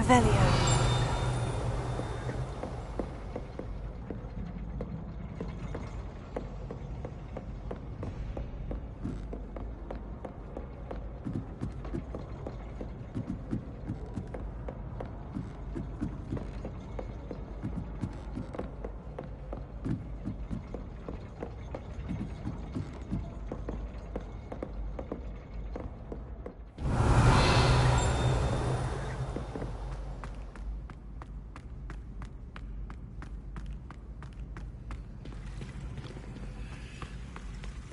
Revelio.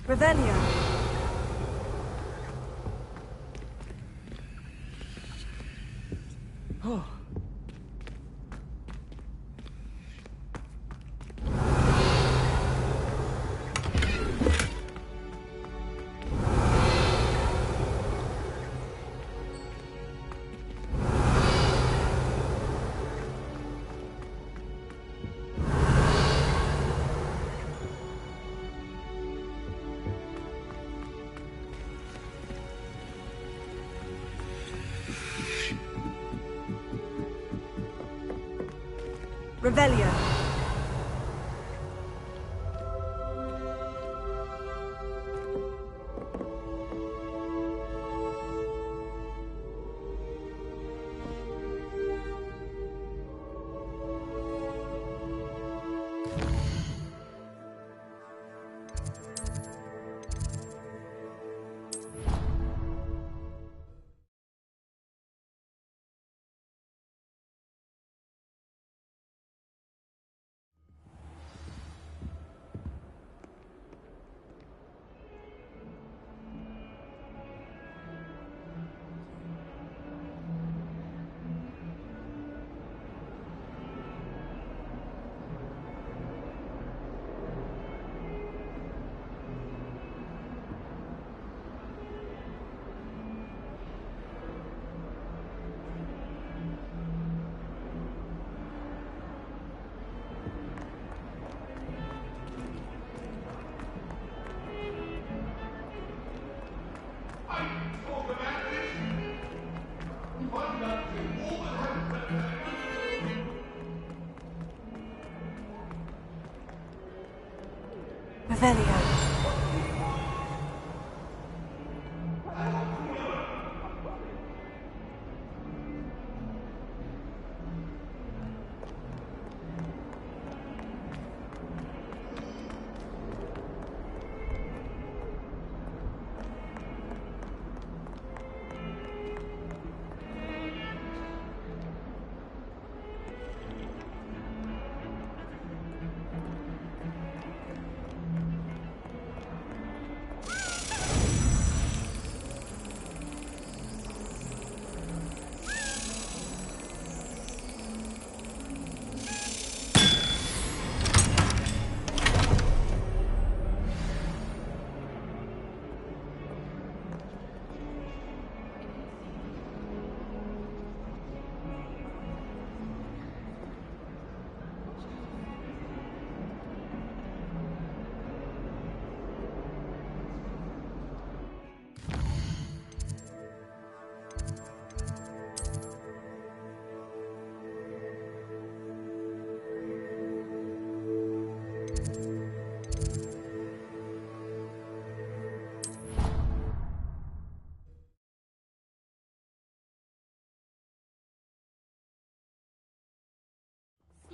Revelio. Oh. Revelio. Revelio.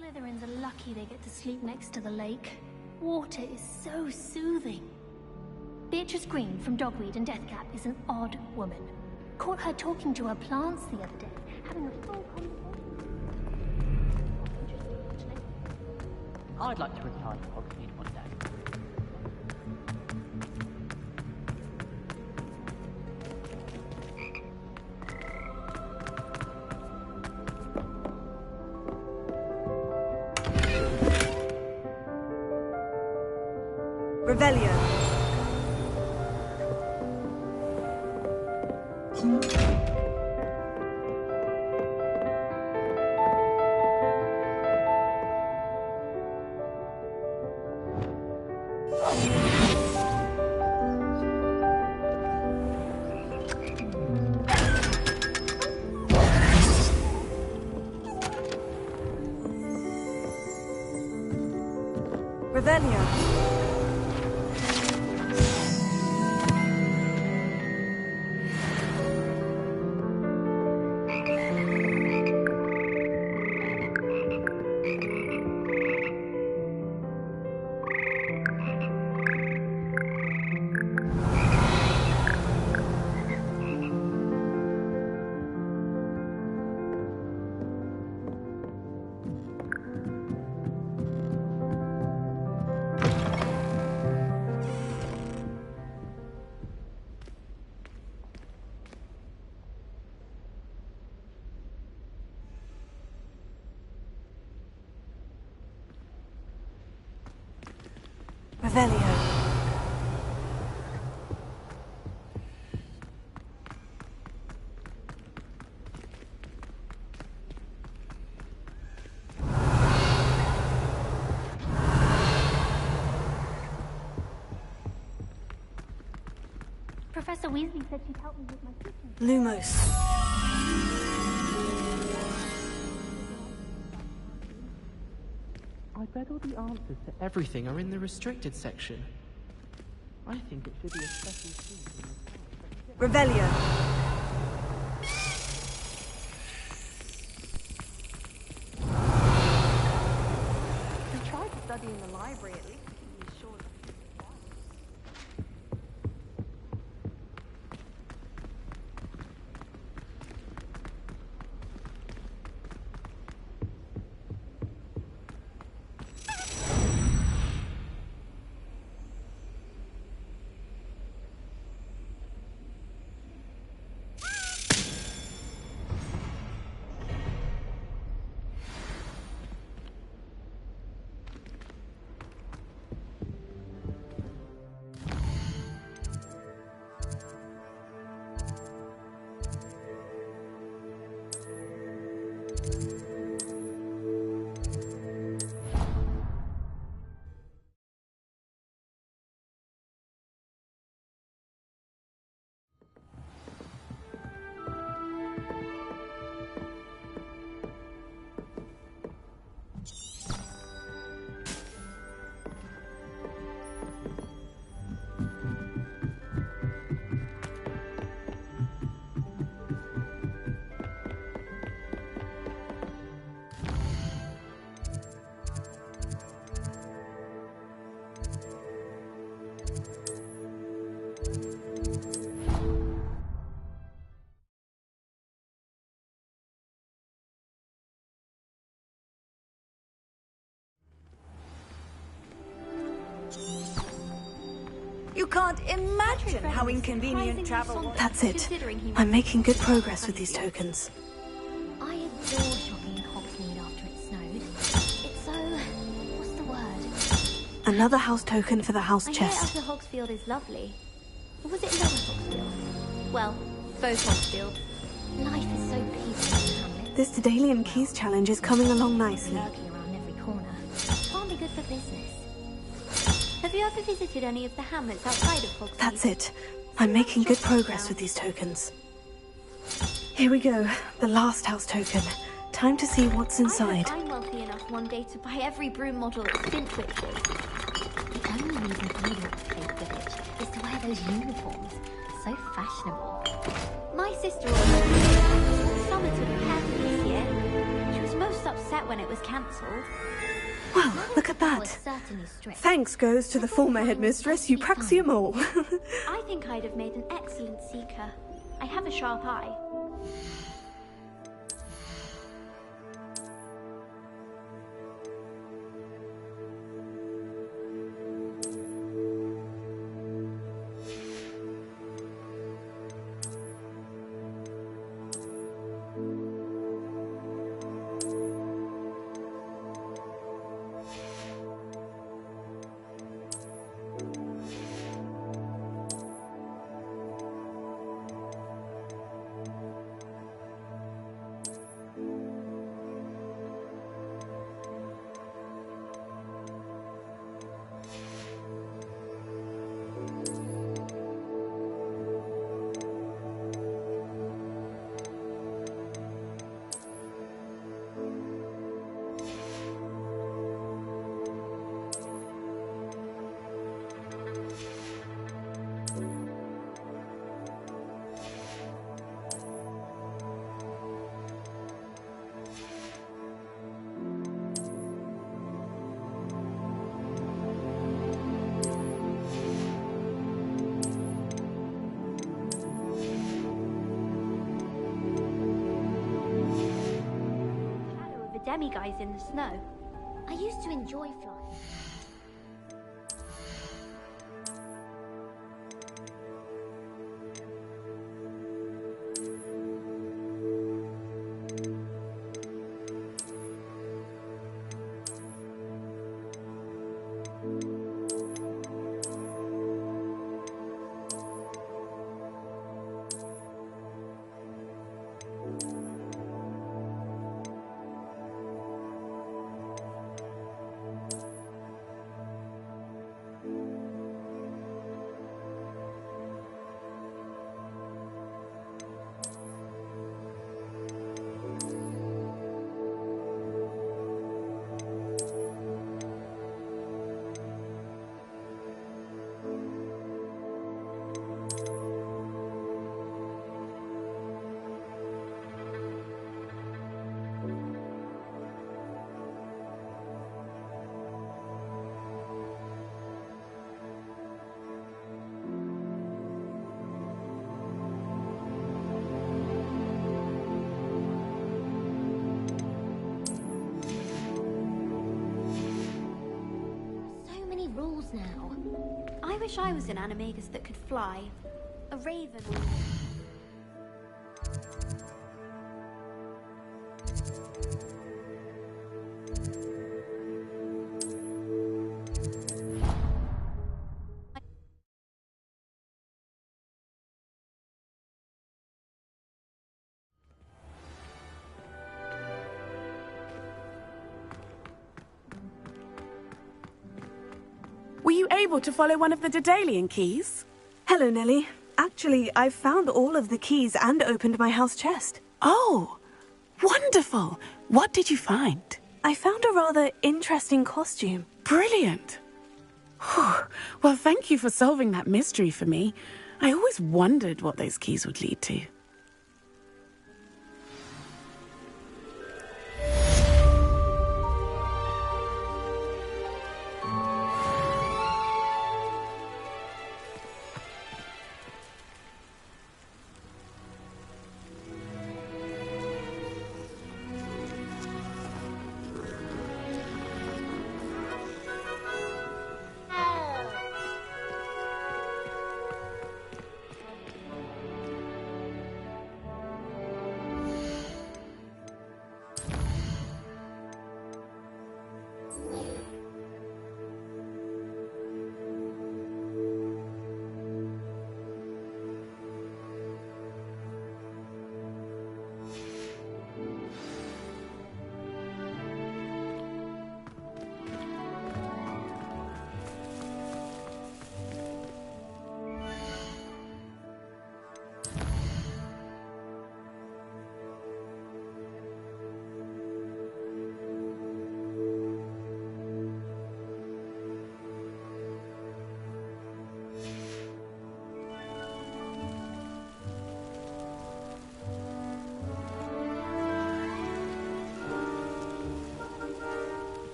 Slytherins are lucky they get to sleep next to the lake. Water is so soothing. Beatrice Green from Dogweed and Deathcap is an odd woman. Caught her talking to her plants the other day, having a full conversation. I'd like to retire to Hogsmeade one day. Revelio. Revelio. Professor Weasley said she'd help me with my teaching. Lumos. I bet all the answers to everything are in the restricted section. I think it should be a special sheet. Revelio. We tried to study in the library at least. To be sure. You can't imagine how inconvenient travel was. That's it. I'm making good progress with these tokens. I adore shopping in Hogsmeade after it snowed. It's so... what's the word? Another house token for the house I chest. hear Upper Hogsfield is lovely. Or was it Lower Hogsfield? Well, both Hogsfield. Life is so peaceful in Hamlet. This Daedalian Keys challenge is coming along nicely. Lurking around every corner. Can't be good for business. Have you ever visited any of the hamlets outside of Hogsmeade? That's it. I'm making good progress with these tokens. Here we go. The last house token. Time to see what's inside. I'm wealthy enough one day to buy every broom model at Finchwick's. The only reason I want to play Village is to wear those uniforms. So fashionable. My sister organised summer to prepare for this year. She was most upset when it was cancelled. Well, look at that. Thanks goes to the former headmistress, Eupraxia Mole. I think I'd have made an excellent seeker. I have a sharp eye. Demiguise in the snow. I used to enjoy flying. wish I was an animagus that could fly. A raven. Were you able to follow one of the Daedalian keys? Hello, Nellie. Actually, I've found all of the keys and opened my house chest. Oh, wonderful. What did you find? I found a rather interesting costume. Brilliant. Whew. Well, thank you for solving that mystery for me. I always wondered what those keys would lead to.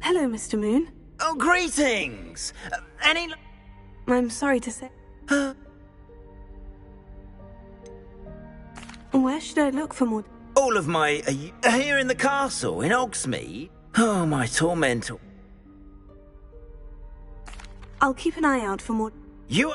Hello, Mr. Moon. Oh, greetings! Any... I'm sorry to say... Where should I look for more... All of my... here in the castle, in Hogsmeade? Oh, my tormentor. I'll keep an eye out for more... You...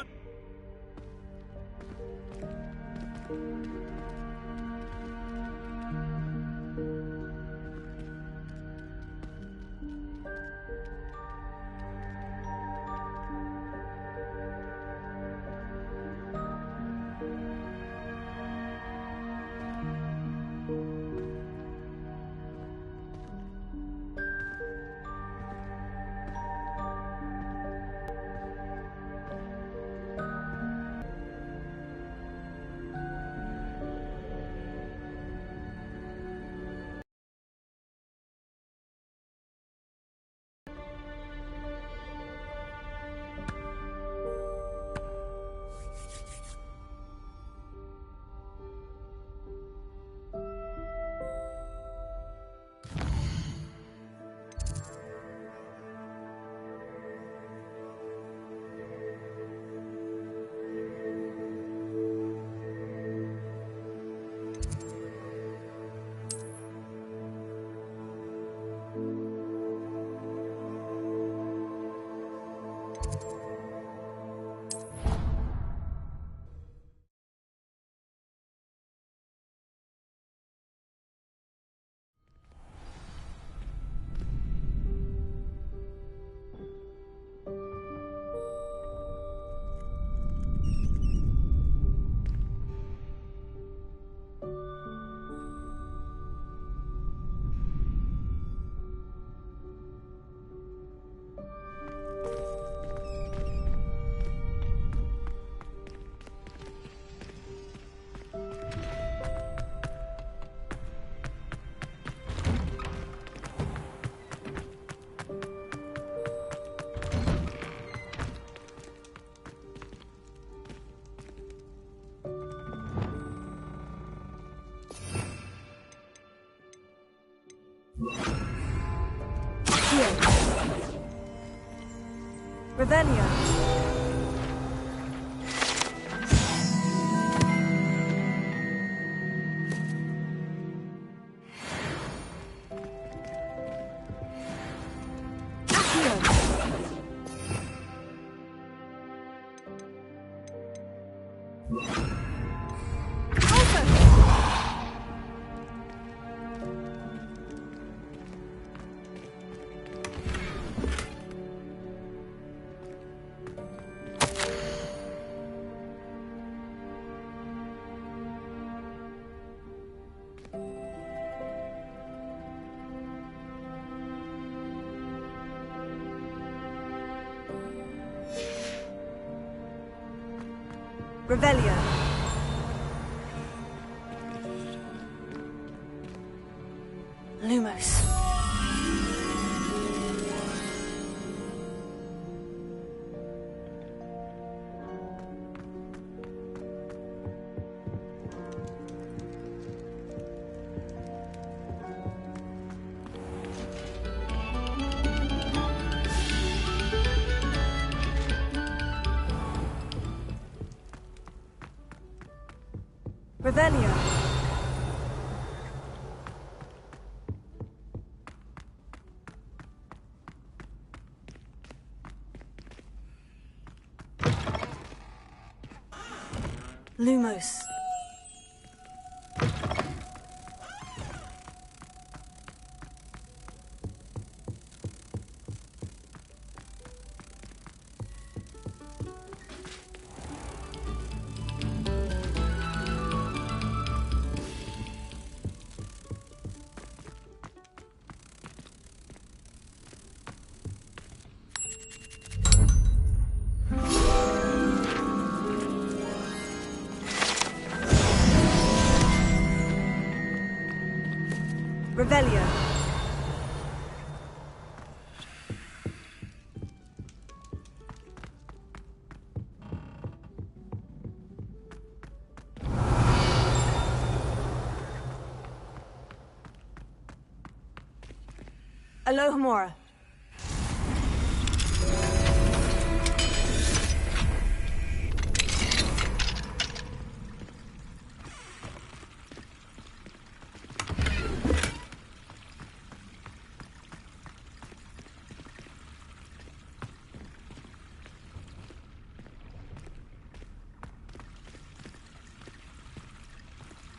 Revelio. Revelio. Lumos. Revelio. Lumos. Revelio. Alohomora.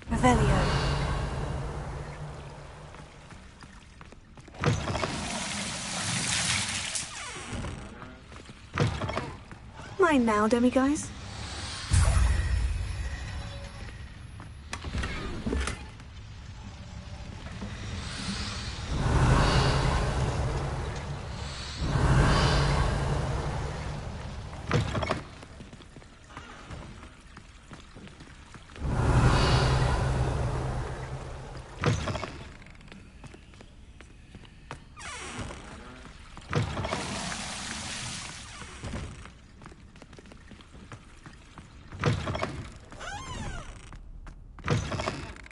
Revelio. Mine now, demiguise.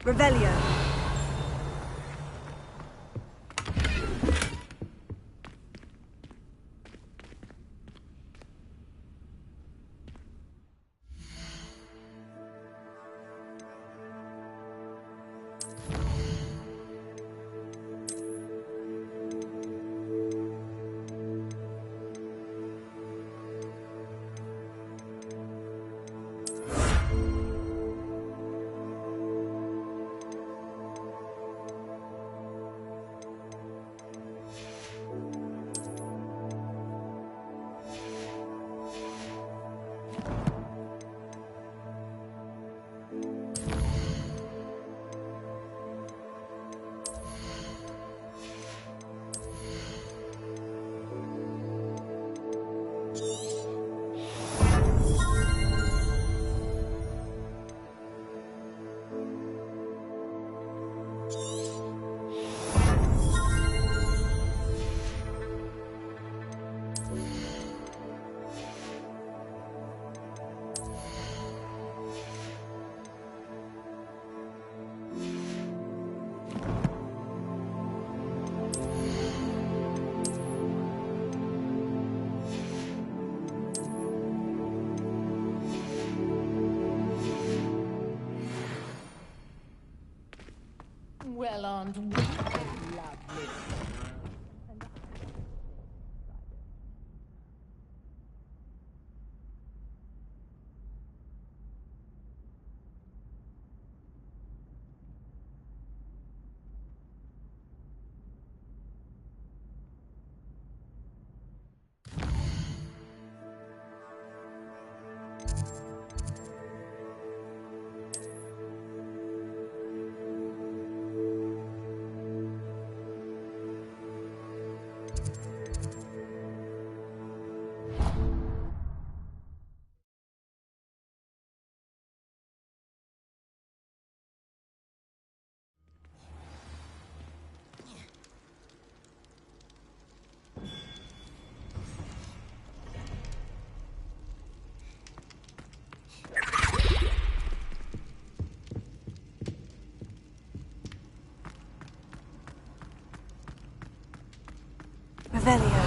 Revelio. Well, aren't we lovely? Revelio.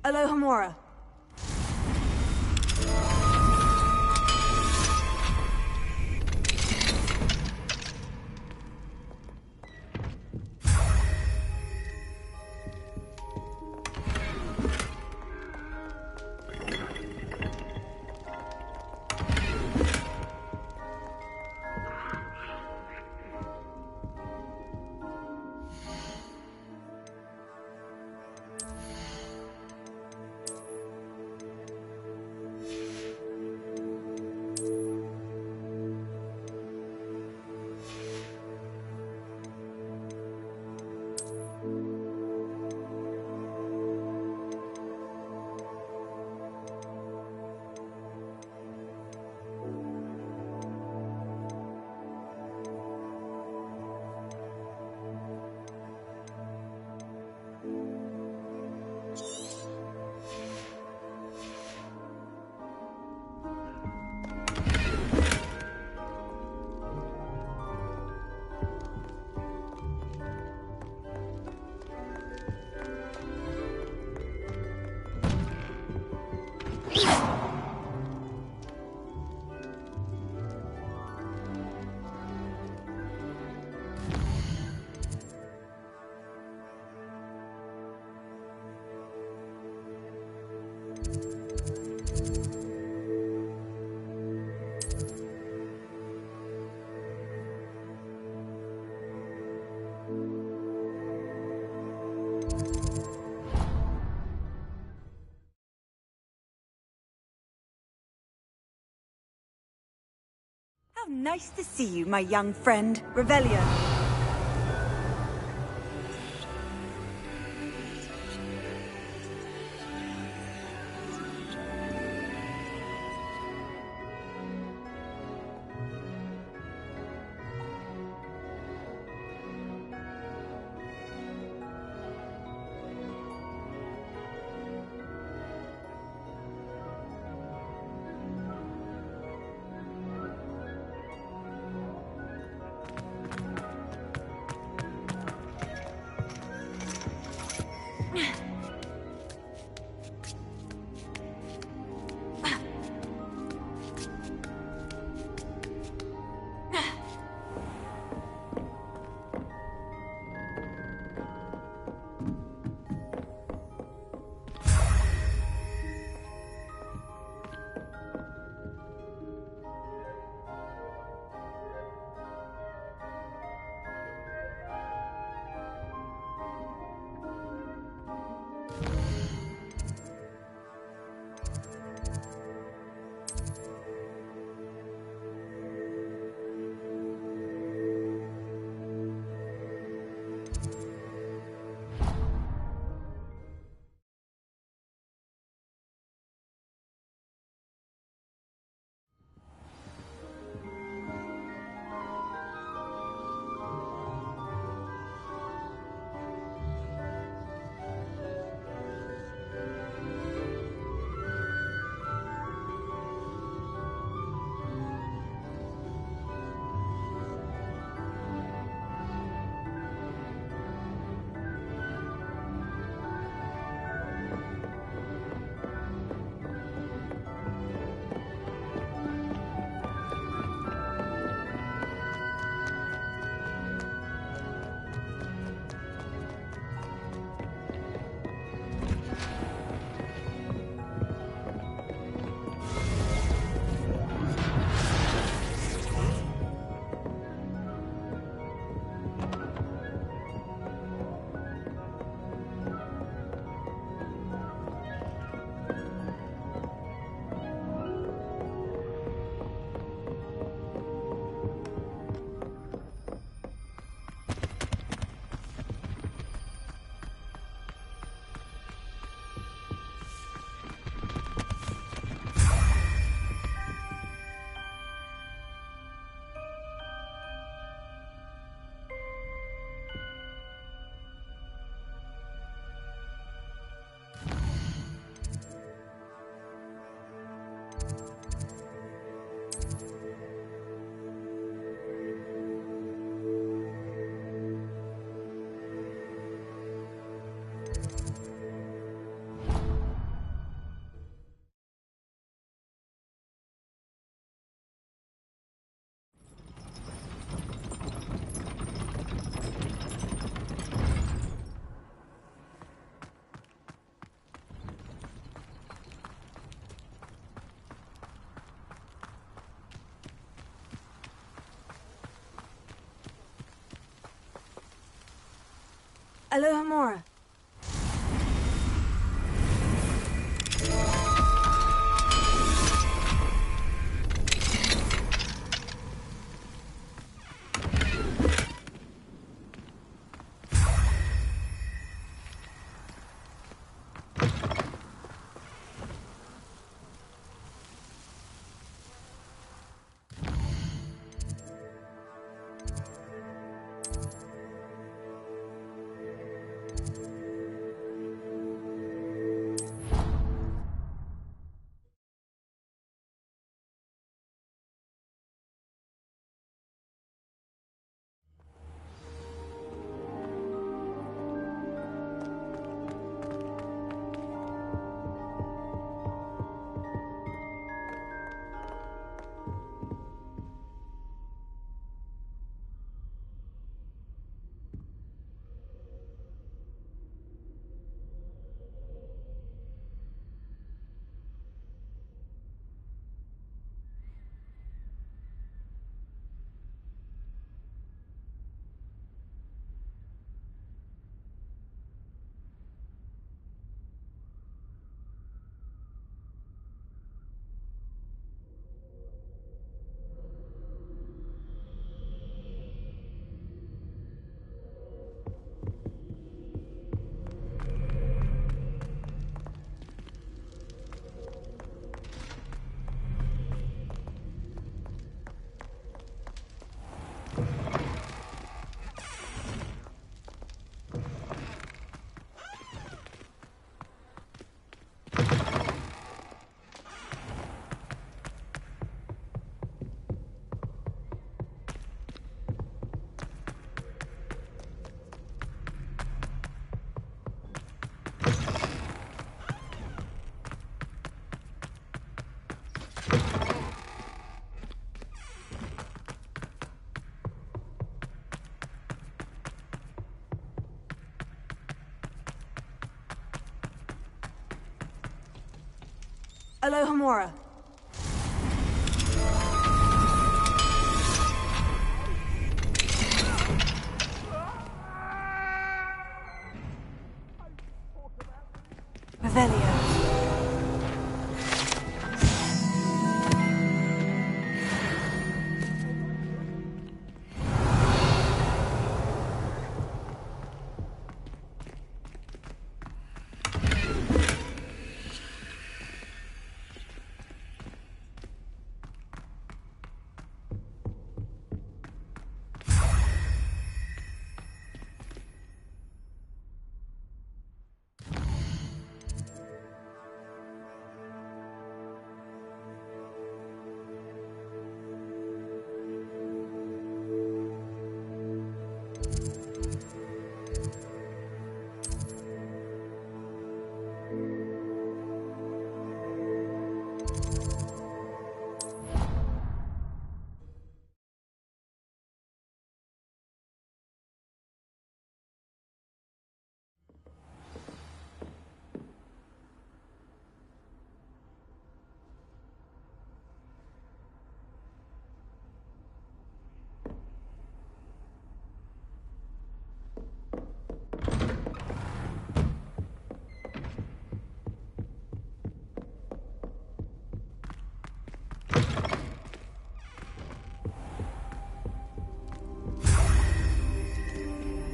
Alohomora. How nice to see you, my young friend, Revelio. Alohomora. Alohomora. Revelio.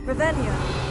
Revelio.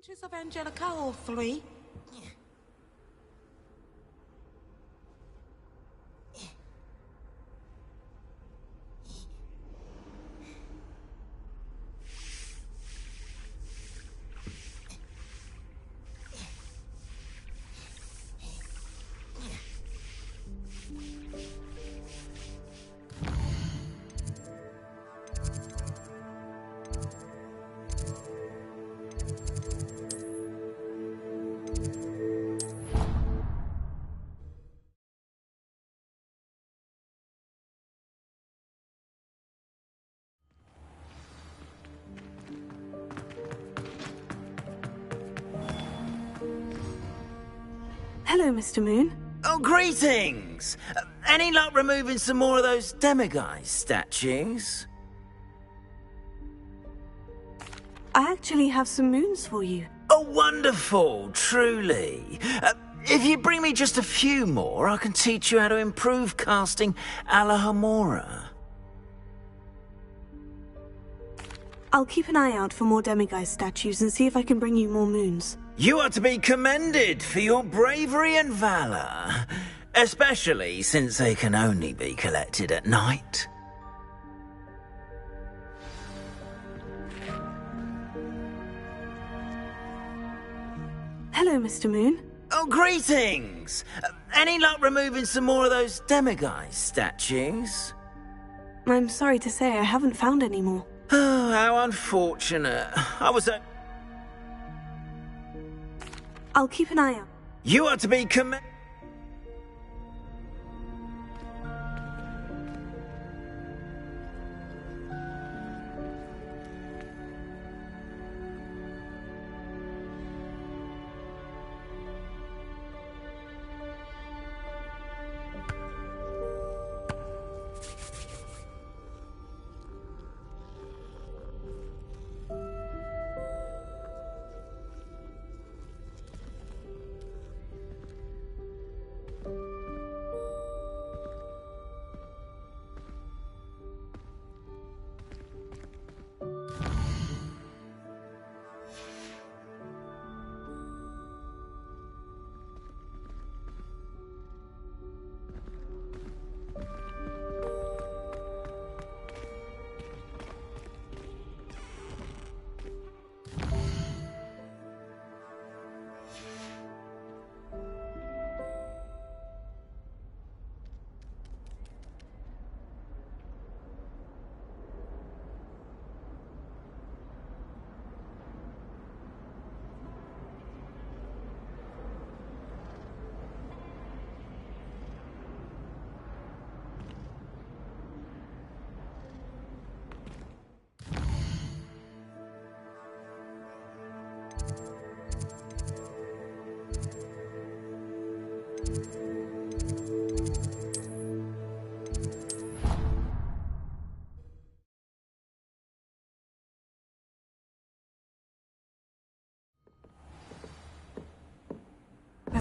Adventures of Angelica, all three. Hello, Mr. Moon. Oh, greetings! Any luck removing some more of those demiguise statues? I actually have some moons for you. Oh, wonderful, truly. If you bring me just a few more, I can teach you how to improve casting a la Hamora. I'll keep an eye out for more demiguise statues and see if I can bring you more moons. You are to be commended for your bravery and valour, especially since they can only be collected at night. Hello, Mr. Moon. Oh, greetings! Any luck removing some more of those demiguise statues? I'm sorry to say I haven't found any more. Oh, how unfortunate. I was at... I'll keep an eye out. You are to be commended...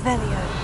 Revelio.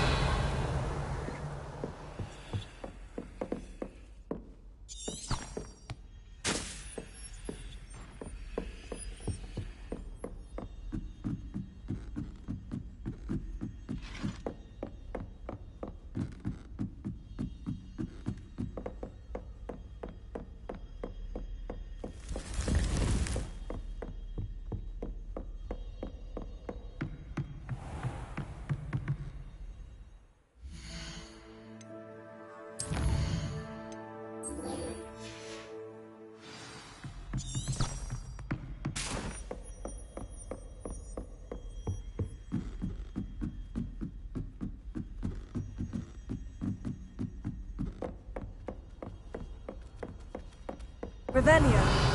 Revelio.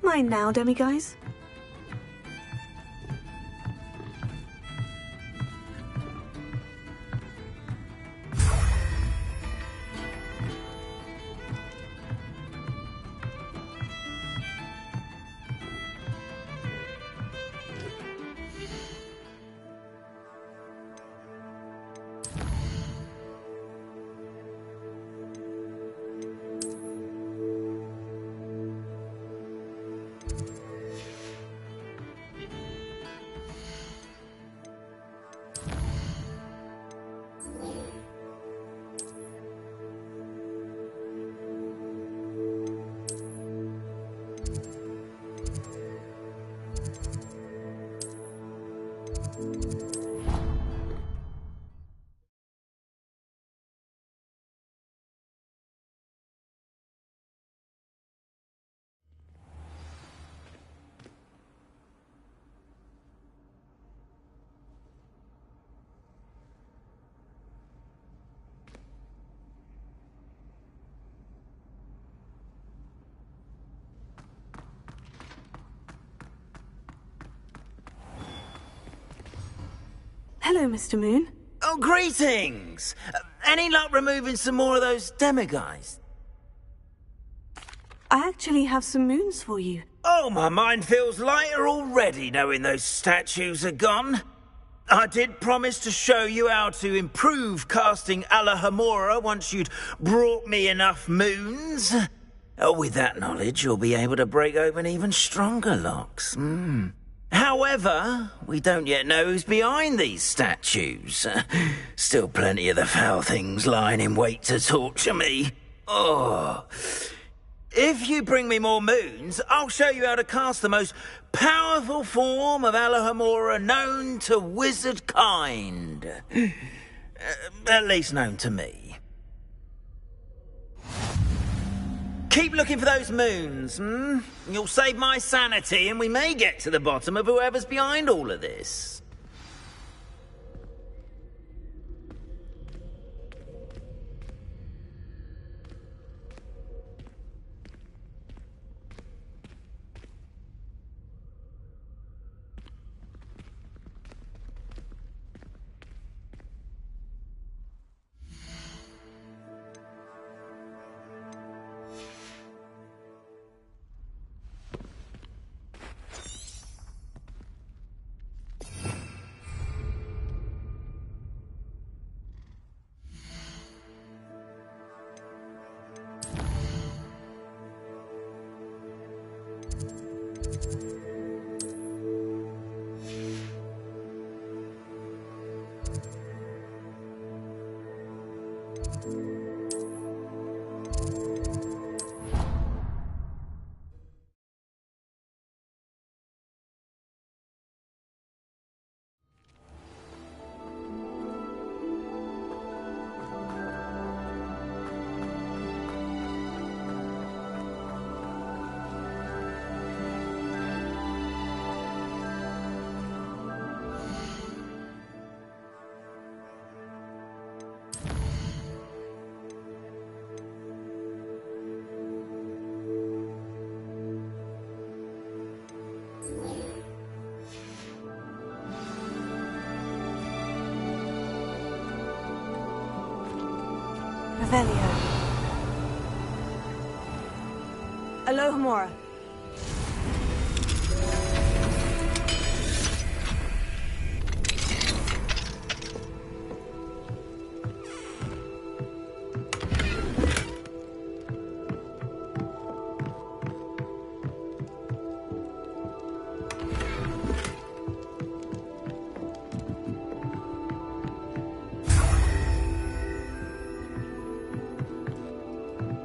mind now, demiguise? Hello, Mr. Moon. Oh, greetings! Any luck removing some more of those demiguise? I actually have some moons for you. Oh, my mind feels lighter already knowing those statues are gone. I did promise to show you how to improve casting Alahamora once you'd brought me enough moons. With that knowledge, you'll be able to break open even stronger locks. However, we don't yet know who's behind these statues. Still plenty of the foul things lying in wait to torture me. Oh. If you bring me more moons, I'll show you how to cast the most powerful form of Alahamora known to wizard kind. At least known to me. Keep looking for those moons, You'll save my sanity and we may get to the bottom of whoever's behind all of this. Revelio. Alohomora.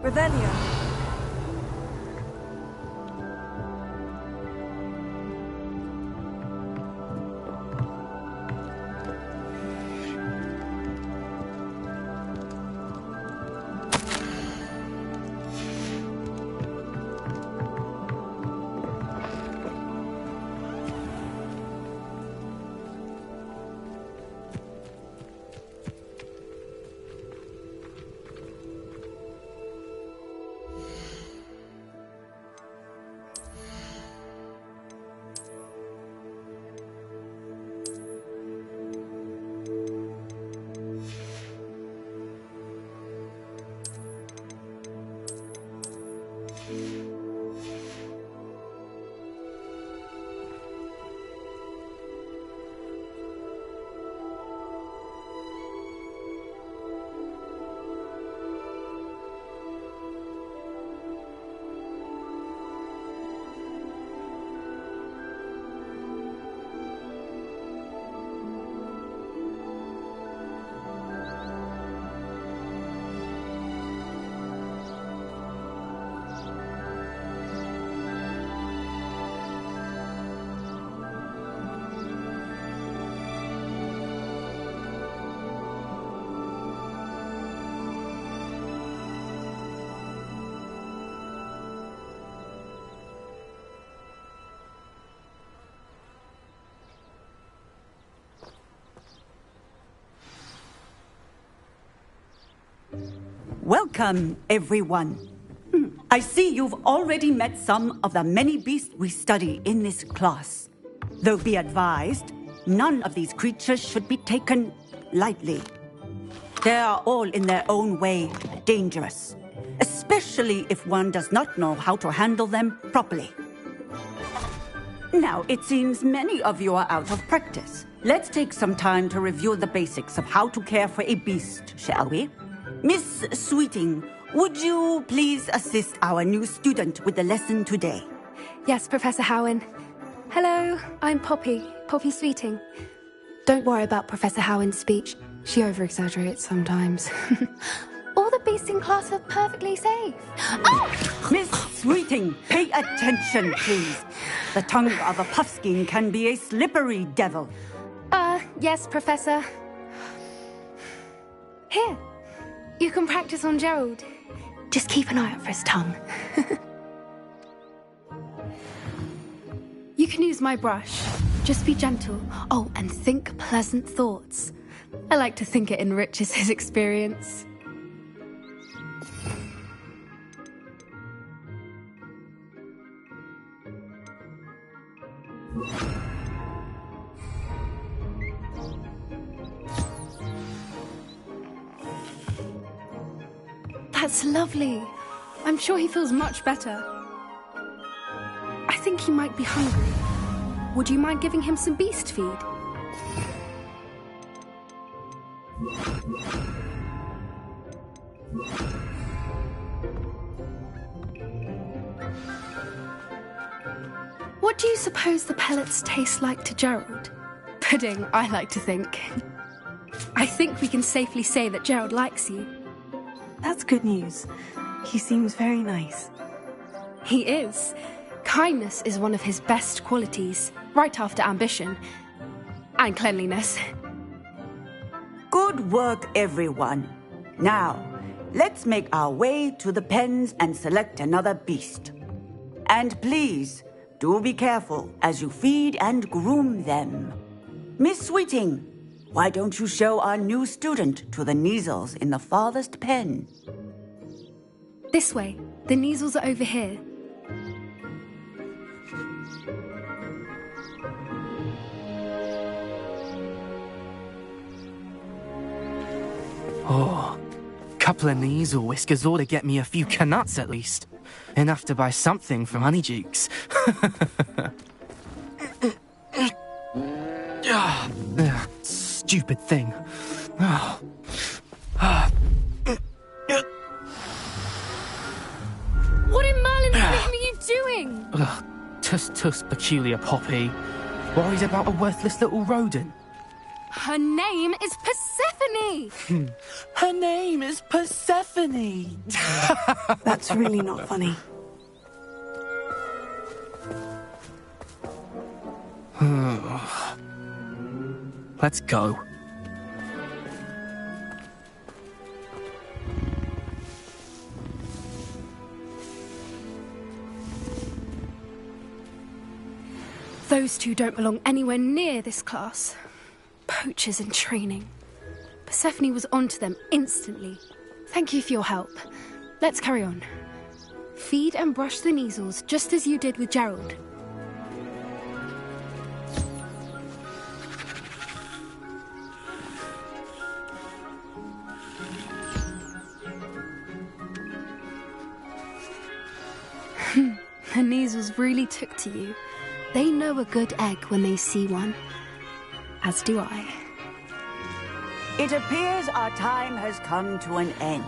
Revelio. Welcome, everyone. I see you've already met some of the many beasts we study in this class. Though be advised, none of these creatures should be taken lightly. They are all in their own way dangerous, especially if one does not know how to handle them properly. Now, it seems many of you are out of practice. Let's take some time to review the basics of how to care for a beast, shall we? Miss Sweeting, would you please assist our new student with the lesson today? Yes, Professor Howen. Hello, I'm Poppy Sweeting. Don't worry about Professor Howen's speech. She over-exaggerates sometimes. All the beasts in class are perfectly safe. Oh! Miss Sweeting, pay attention, please. The tongue of a puffskein can be a slippery devil. Yes, Professor. Here, you can practice on Gerald. Just keep an eye out for his tongue. You can use my brush. Just be gentle. Oh, and think pleasant thoughts. I like to think it enriches his experience. That's lovely. I'm sure he feels much better. I think he might be hungry. Would you mind giving him some beast feed? What do you suppose the pellets taste like to Gerald? Pudding, I like to think. I think we can safely say that Gerald likes you. That's good news. He seems very nice. He is. Kindness is one of his best qualities, right after ambition. And cleanliness. Good work, everyone. Now, let's make our way to the pens and select another beast. And please, do be careful as you feed and groom them. Miss Sweeting, why don't you show our new student to the Kneazles in the farthest pen? This way. The Kneazles are over here. Oh, couple of Kneazle whiskers ought to get me a few canuts at least. Enough to buy something from Honeydukes. Stupid thing. What in Merlin's name are you doing? Tuss, peculiar Poppy. Worries about a worthless little rodent. Her name is Persephone! Her name is Persephone! That's really not funny. Let's go. Those two don't belong anywhere near this class. Poachers in training. Persephone was onto them instantly. Thank you for your help. Let's carry on. Feed and brush the Kneazles just as you did with Gerald. The Neasels really took to you. They know a good egg when they see one. As do I. It appears our time has come to an end.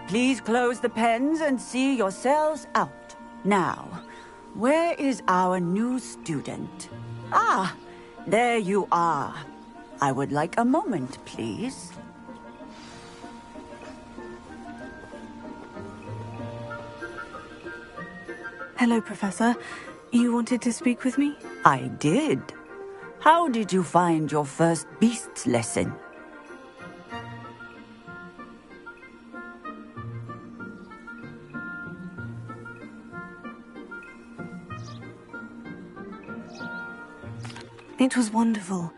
Please close the pens and see yourselves out. Now, where is our new student? Ah, there you are. I would like a moment, please. Hello, Professor. You wanted to speak with me? I did. How did you find your first beasts lesson? It was wonderful.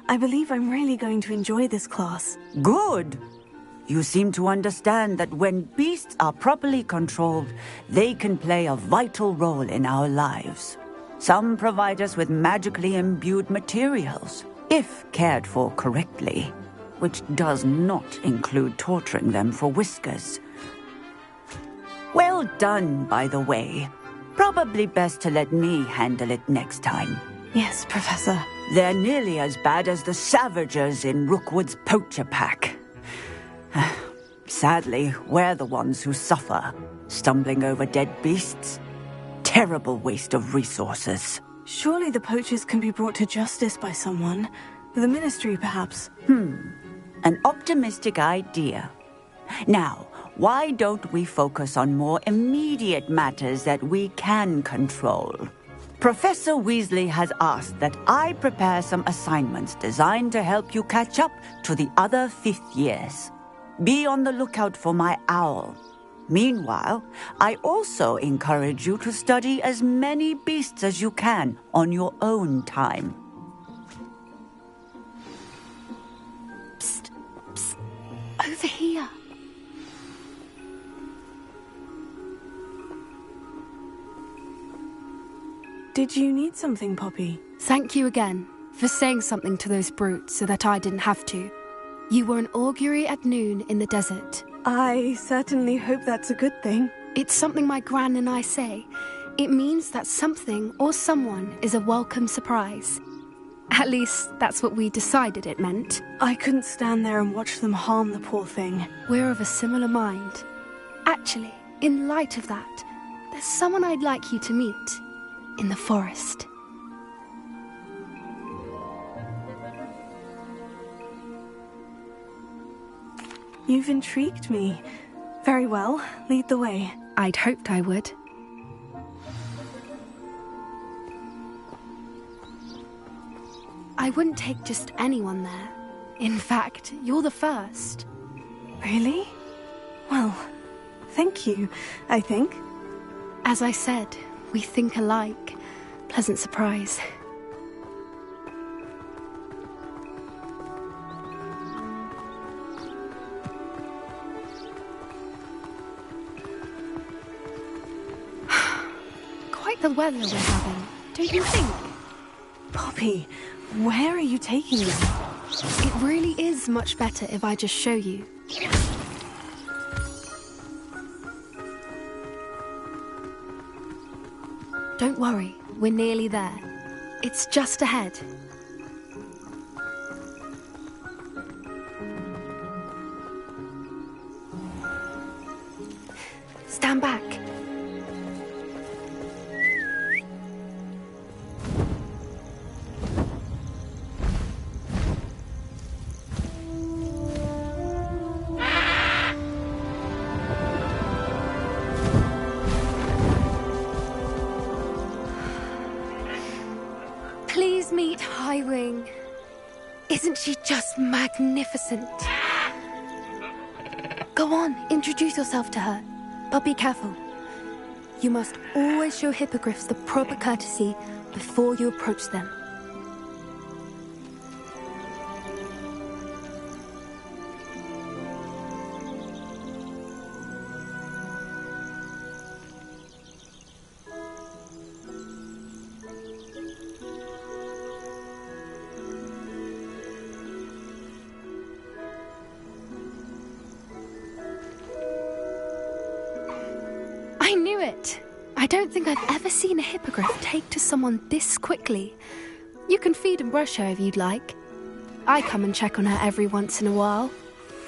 I believe I'm really going to enjoy this class. Good. You seem to understand that when beasts are properly controlled, they can play a vital role in our lives. Some provide us with magically imbued materials, if cared for correctly, which does not include torturing them for whiskers. Well done, by the way. Probably best to let me handle it next time. Yes, Professor. They're nearly as bad as the Savagers in Rookwood's poacher pack. Sadly, we're the ones who suffer, stumbling over dead beasts. Terrible waste of resources. Surely the poachers can be brought to justice by someone. The Ministry, perhaps. An optimistic idea. Now, why don't we focus on more immediate matters that we can control? Professor Weasley has asked that I prepare some assignments designed to help you catch up to the other 5th years. Be on the lookout for my owl. Meanwhile, I also encourage you to study as many beasts as you can on your own time. Psst, psst. Over here. Did you need something, Poppy? Thank you again for saying something to those brutes so that I didn't have to. You were an augury at noon in the desert. I certainly hope that's a good thing. It's something my gran and I say. It means that something or someone is a welcome surprise. At least, that's what we decided it meant. I couldn't stand there and watch them harm the poor thing. We're of a similar mind. Actually, in light of that, there's someone I'd like you to meet. In the forest. You've intrigued me. Very well, lead the way. I'd hoped I would. I wouldn't take just anyone there. In fact, you're the first. Really? Well, thank you, I think. As I said, we think alike. Pleasant surprise. Quite the weather we're having, don't you think? Poppy, where are you taking me? It really is much better if I just show you. Don't worry, we're nearly there. It's just ahead. Stand back. Please meet Highwing. Isn't she just magnificent? Go on, introduce yourself to her. But be careful. You must always show hippogriffs the proper courtesy before you approach them. I knew it! I don't think I've ever seen a hippogriff take to someone this quickly. You can feed and brush her if you'd like. I come and check on her every once in a while.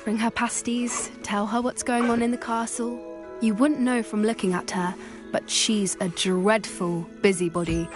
Bring her pasties, tell her what's going on in the castle. You wouldn't know from looking at her, but she's a dreadful busybody.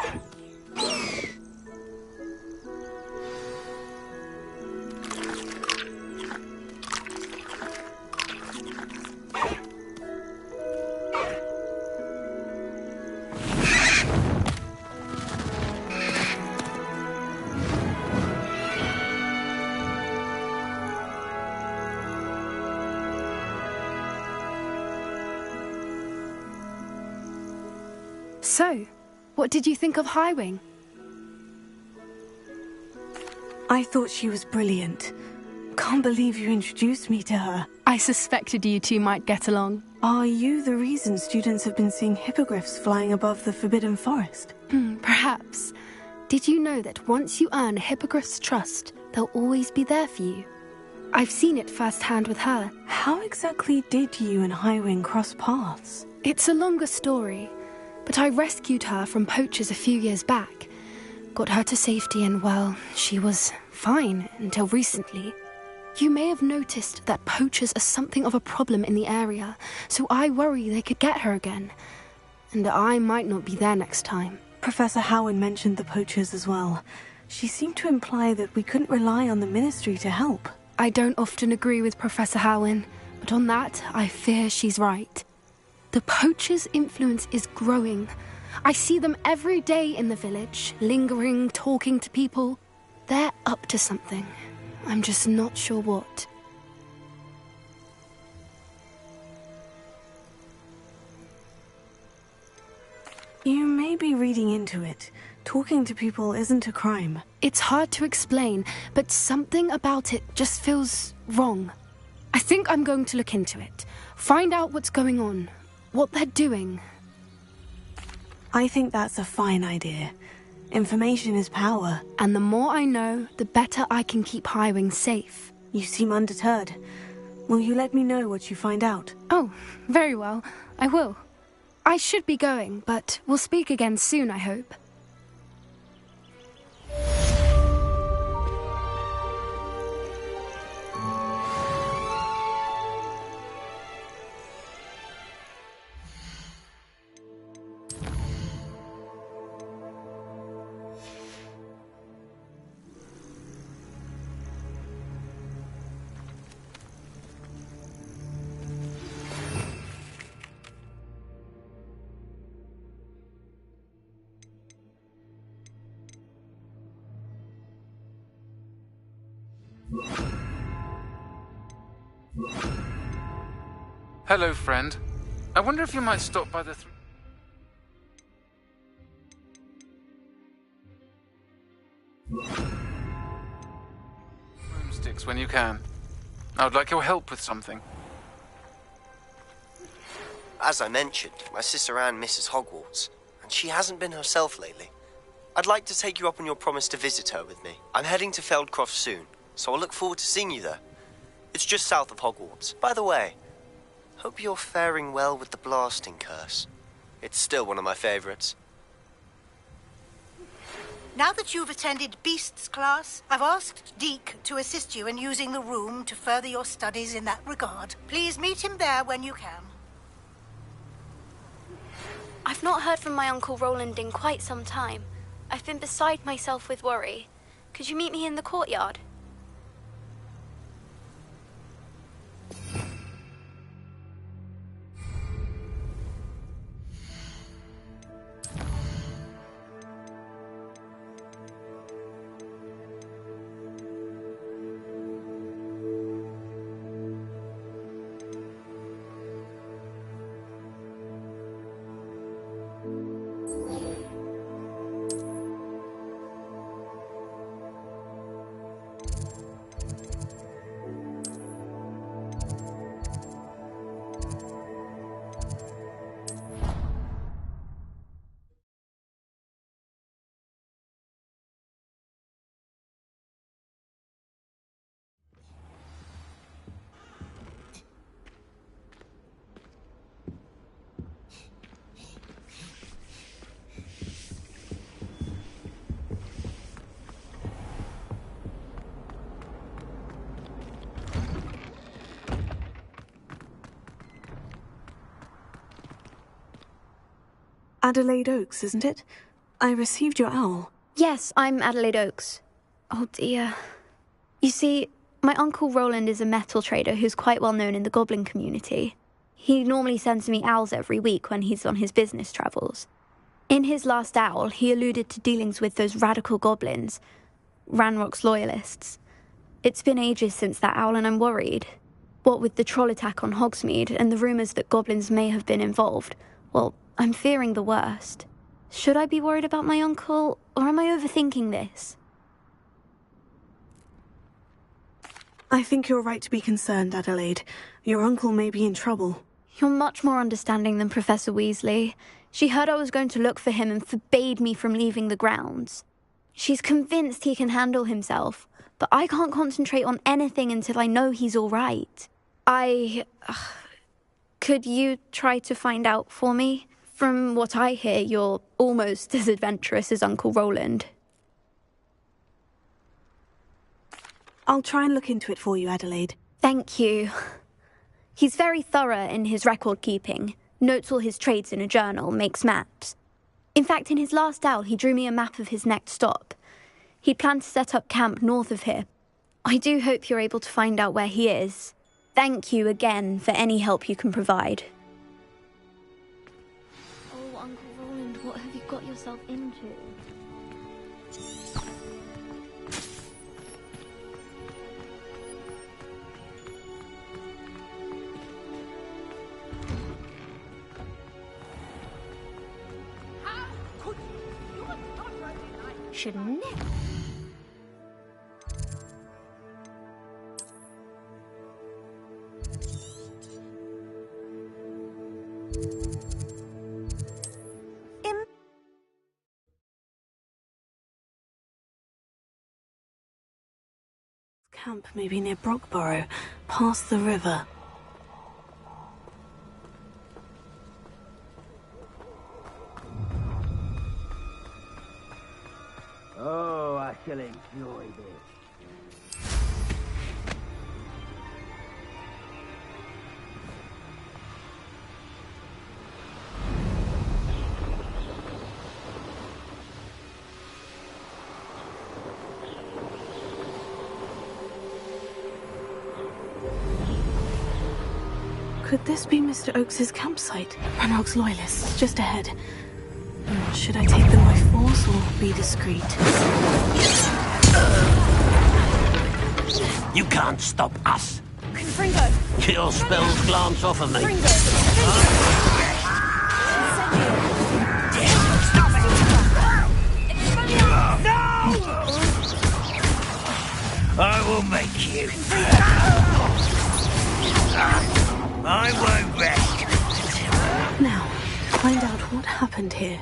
So, what did you think of Highwing? I thought she was brilliant. Can't believe you introduced me to her. I suspected you two might get along. Are you the reason students have been seeing hippogriffs flying above the Forbidden Forest? Perhaps. Did you know that once you earn a hippogriff's trust, they'll always be there for you? I've seen it firsthand with her. How exactly did you and Highwing cross paths? It's a longer story, but I rescued her from poachers a few years back. Got her to safety and, well, she was fine until recently. You may have noticed that poachers are something of a problem in the area, so I worry they could get her again. And I might not be there next time. Professor Howin mentioned the poachers as well. She seemed to imply that we couldn't rely on the Ministry to help. I don't often agree with Professor Howin, but on that, I fear she's right. The poachers' influence is growing. I see them every day in the village, lingering, talking to people. They're up to something. I'm just not sure what. You may be reading into it. Talking to people isn't a crime. It's hard to explain, but something about it just feels wrong. I think I'm going to look into it. Find out what's going on. What they're doing. I think that's a fine idea. Information is power. And the more I know, the better I can keep Highwing safe. You seem undeterred. Will you let me know what you find out? Oh, very well. I will. I should be going, but we'll speak again soon, I hope. Hello, friend. I wonder if you might stop by the broomsticks when you can. I would like your help with something. As I mentioned, my sister Anne misses Hogwarts, and she hasn't been herself lately. I'd like to take you up on your promise to visit her with me. I'm heading to Feldcroft soon, so I'll look forward to seeing you there. It's just south of Hogwarts. By the way, hope you're faring well with the blasting curse. It's still one of my favorites. Now that you've attended Beasts class, I've asked Deke to assist you in using the room to further your studies in that regard. Please meet him there when you can. I've not heard from my Uncle Roland in quite some time. I've been beside myself with worry. Could you meet me in the courtyard? Adelaide Oaks, isn't it? I received your owl. Yes, I'm Adelaide Oaks. Oh dear. You see, my Uncle Roland is a metal trader who's quite well known in the goblin community. He normally sends me owls every week when he's on his business travels. In his last owl, he alluded to dealings with those radical goblins, Ranrock's loyalists. It's been ages since that owl and I'm worried. What with the troll attack on Hogsmeade and the rumours that goblins may have been involved, well, I'm fearing the worst. Should I be worried about my uncle, or am I overthinking this? I think you're right to be concerned, Adelaide. Your uncle may be in trouble. You're much more understanding than Professor Weasley. She heard I was going to look for him and forbade me from leaving the grounds. She's convinced he can handle himself, but I can't concentrate on anything until I know he's all right. Could you try to find out for me? From what I hear, you're almost as adventurous as Uncle Roland. I'll try and look into it for you, Adelaide. Thank you. He's very thorough in his record keeping, notes all his trades in a journal, makes maps. In fact, in his last owl, he drew me a map of his next stop. He planned to set up camp north of here. I do hope you're able to find out where he is. Thank you again for any help you can provide. Oh, Uncle Roland, what have you got yourself into? Should never. Camp may be near Brockborough, past the river. Oh, I shall enjoy this. Could this be Mr. Oakes's campsite? Ranrock's loyalists, just ahead. Should I take them by force or be discreet? You can't stop us. Fringo! Your spells glance off of me. Fringo! I will make you. I won't rest. Now, find out what happened here.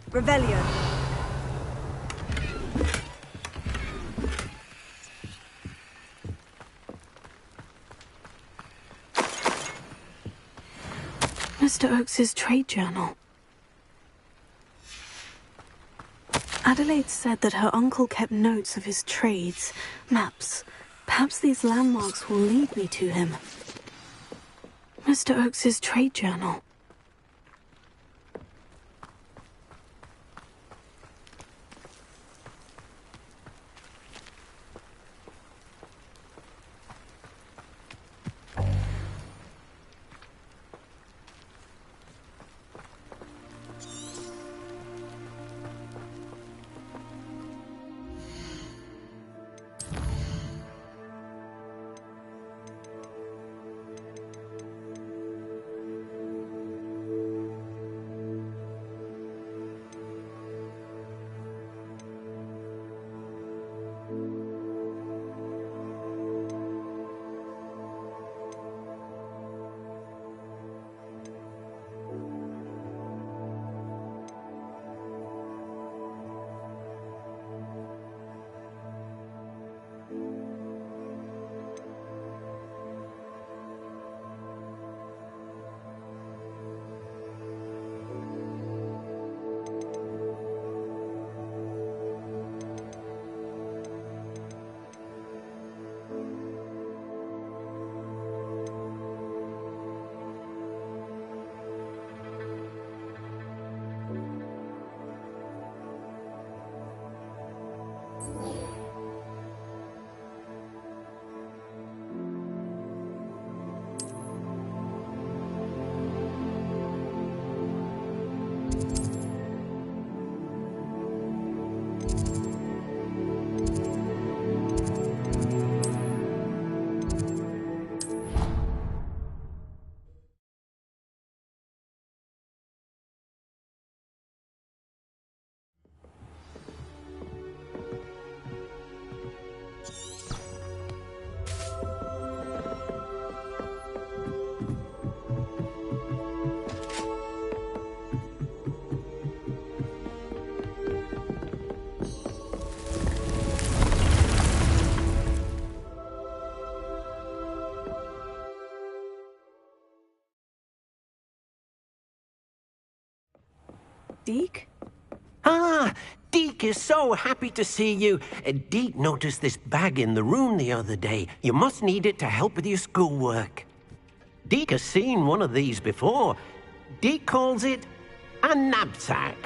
Revelio. Mr. Oakes's trade journal. Adelaide said that her uncle kept notes of his trades, maps. Perhaps these landmarks will lead me to him. Mr. Oakes's trade journal. Deke? Ah, Deke is so happy to see you. Deke noticed this bag in the room the other day. You must need it to help with your schoolwork. Deke has seen one of these before. Deke calls it a knapsack.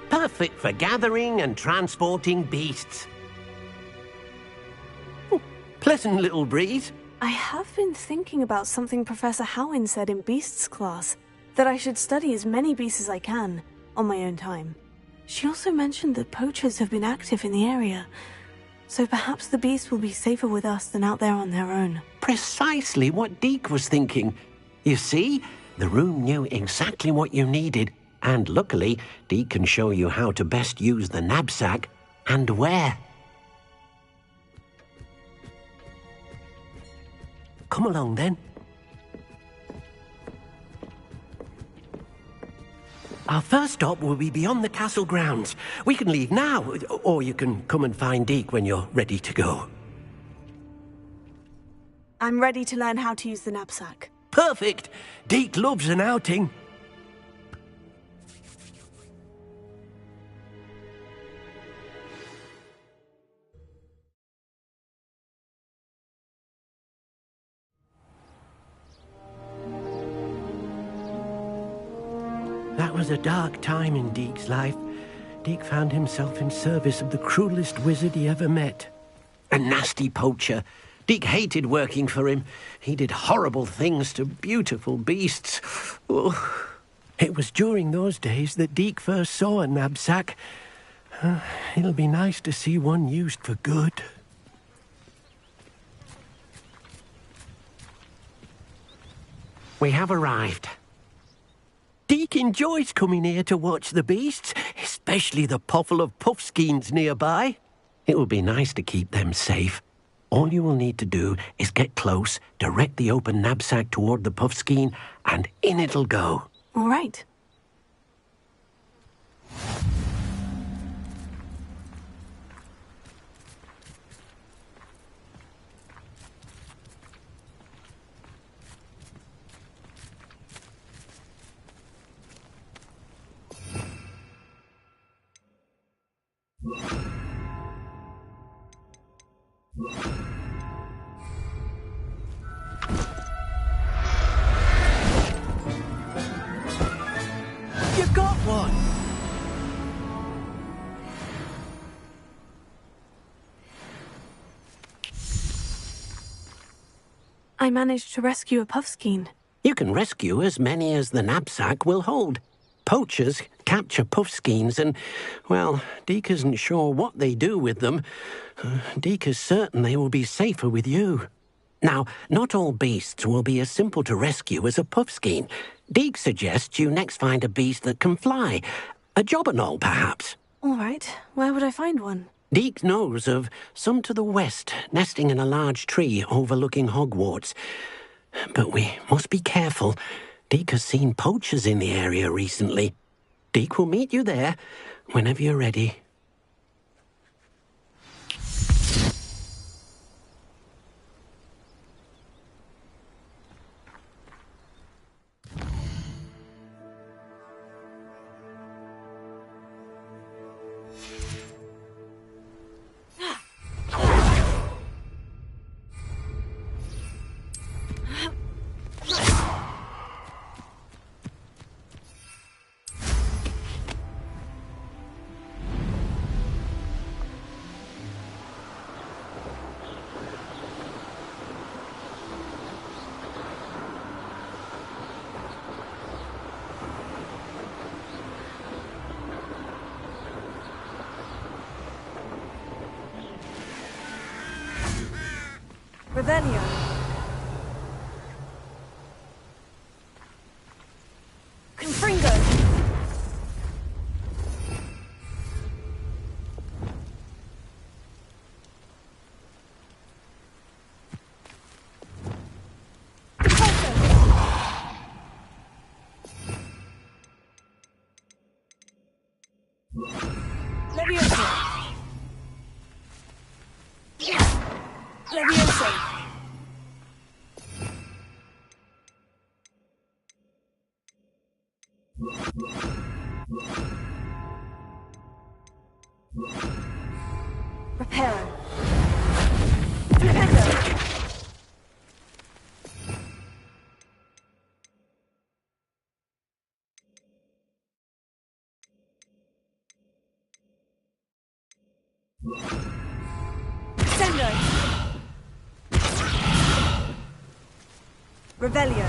Perfect for gathering and transporting beasts. Pleasant little breeze. I have been thinking about something Professor Howin said in Beasts class, that I should study as many beasts as I can, on my own time. She also mentioned that poachers have been active in the area, so perhaps the beasts will be safer with us than out there on their own. Precisely what Deke was thinking. You see, the room knew exactly what you needed, and luckily, Deke can show you how to best use the knapsack and where. Come along, then. Our first stop will be beyond the castle grounds. We can leave now, or you can come and find Deke when you're ready to go. I'm ready to learn how to use the knapsack. Perfect! Deke loves an outing. That was a dark time in Deke's life. Deke found himself in service of the cruelest wizard he ever met. A nasty poacher. Deke hated working for him. He did horrible things to beautiful beasts. Oh. It was during those days that Deke first saw a knapsack. It'll be nice to see one used for good. We have arrived. Deke enjoys coming here to watch the beasts, especially the potful of puffskeins nearby. It will be nice to keep them safe. All you will need to do is get close, direct the open knapsack toward the puffskein, and in it'll go. All right. You got one! I managed to rescue a puffskein. You can rescue as many as the knapsack will hold. Poachers capture puffskeins and, well, Deke isn't sure what they do with them. Deke is certain they will be safer with you. Now, not all beasts will be as simple to rescue as a puffskein. Deke suggests you next find a beast that can fly. A jobberknoll, perhaps. All right. Where would I find one? Deke knows of some to the west, nesting in a large tree overlooking Hogwarts. But we must be careful. Deke has seen poachers in the area recently. Deke will meet you there whenever you're ready. Revelio. Confringo. Leviosa. Leviosa. Reparo. Flipendo. Sendo. Revelio.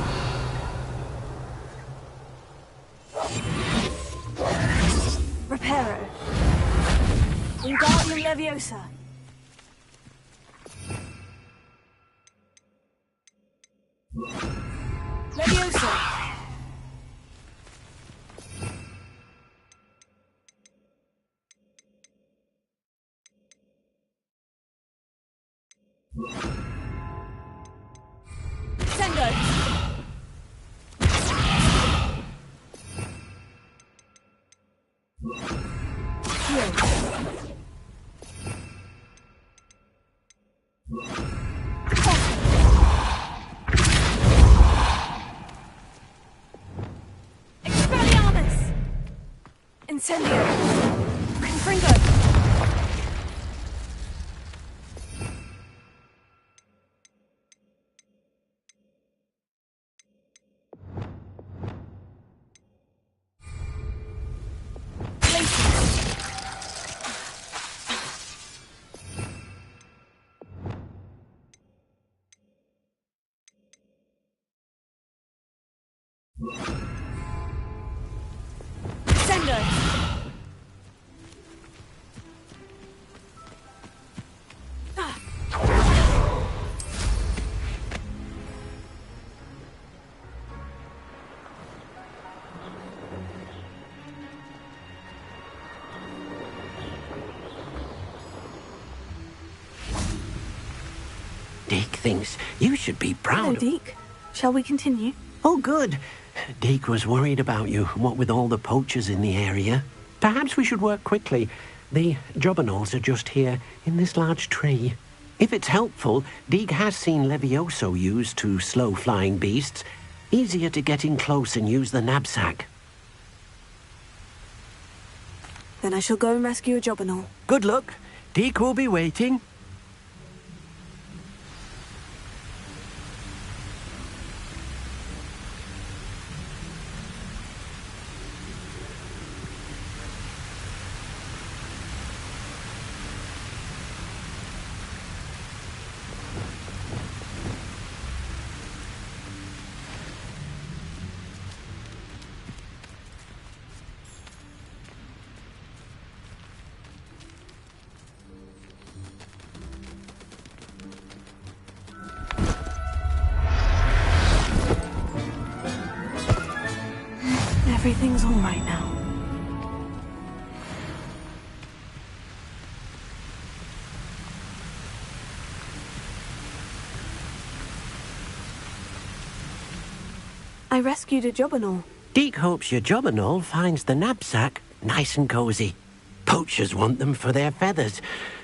Reparo. Wingardium Leviosa. Leviosa. Sendo. Heal. Expelliarmus! Incendio! Confringo! Sendo! Deke thinks you should be proud. Hello, Deke. Shall we continue? Oh, good. Deke was worried about you, what with all the poachers in the area. Perhaps we should work quickly. The jobberknolls are just here, in this large tree. If it's helpful, Deke has seen Levioso used to slow flying beasts. Easier to get in close and use the knapsack. Then I shall go and rescue a jobberknoll. Good luck. Deke will be waiting. Everything's all right now. I rescued a jobberknoll. Deke hopes your jobberknoll finds the knapsack nice and cozy. Poachers want them for their feathers,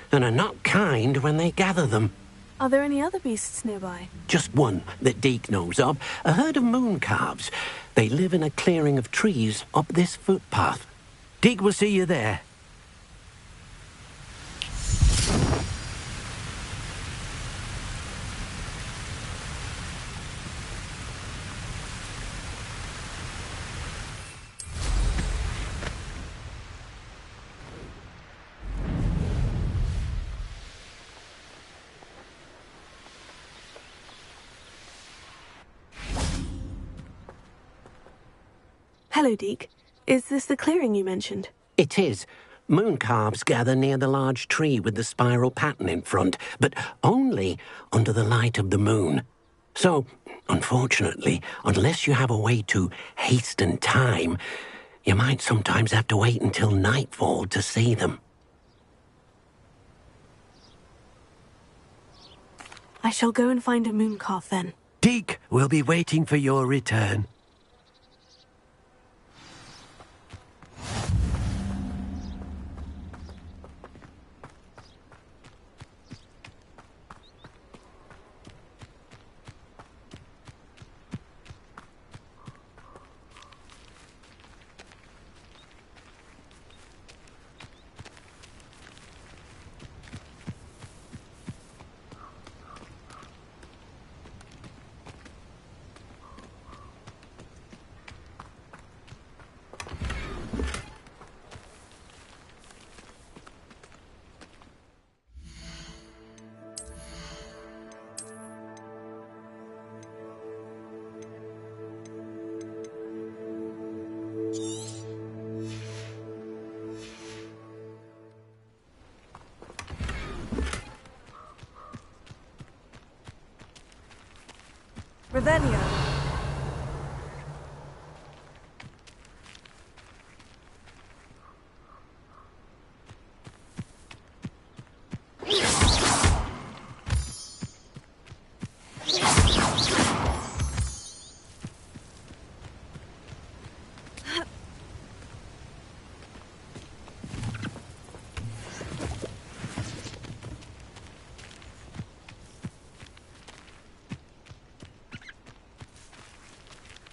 and are not kind when they gather them. Are there any other beasts nearby? Just one that Deke knows of, a herd of moon calves. They live in a clearing of trees up this footpath. Deke will see you there. Hello, Deke. Is this the clearing you mentioned? It is. Moon calves gather near the large tree with the spiral pattern in front, but only under the light of the moon. So, unfortunately, unless you have a way to hasten time, you might sometimes have to wait until nightfall to see them. I shall go and find a moon calf then. Deke will be waiting for your return. Revelio.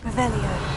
Revelio.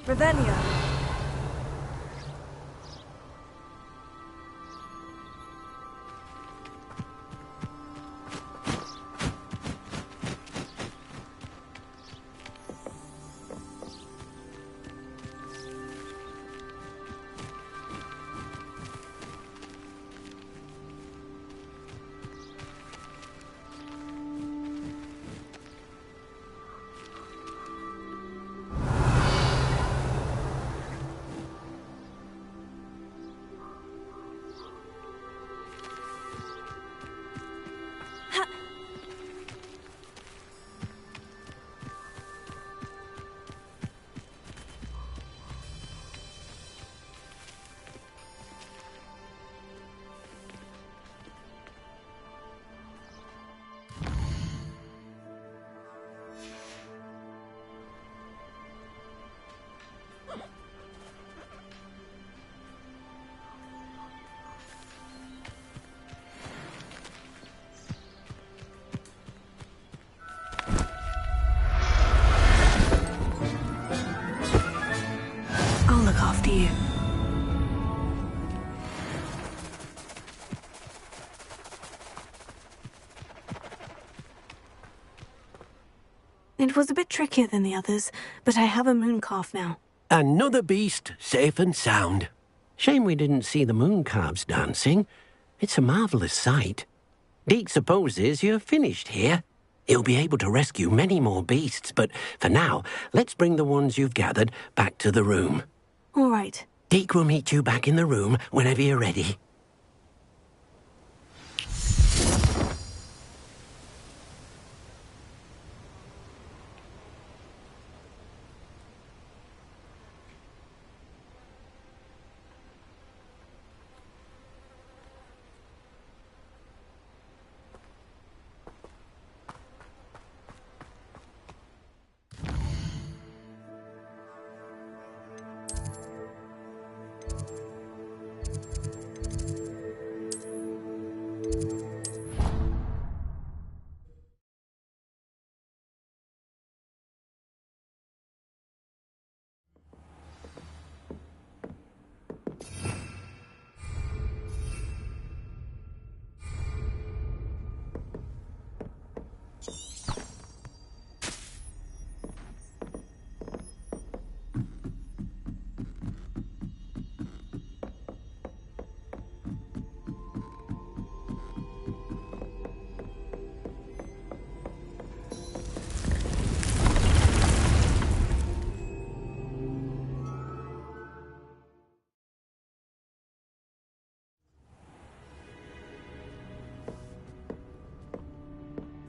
Revelio. I'll look after you. It was a bit trickier than the others, but I have a moon calf now. Another beast, safe and sound. Shame we didn't see the moon calves dancing. It's a marvellous sight. Deke supposes you're finished here. He'll be able to rescue many more beasts, but for now, let's bring the ones you've gathered back to the room. All right. Deke will meet you back in the room whenever you're ready.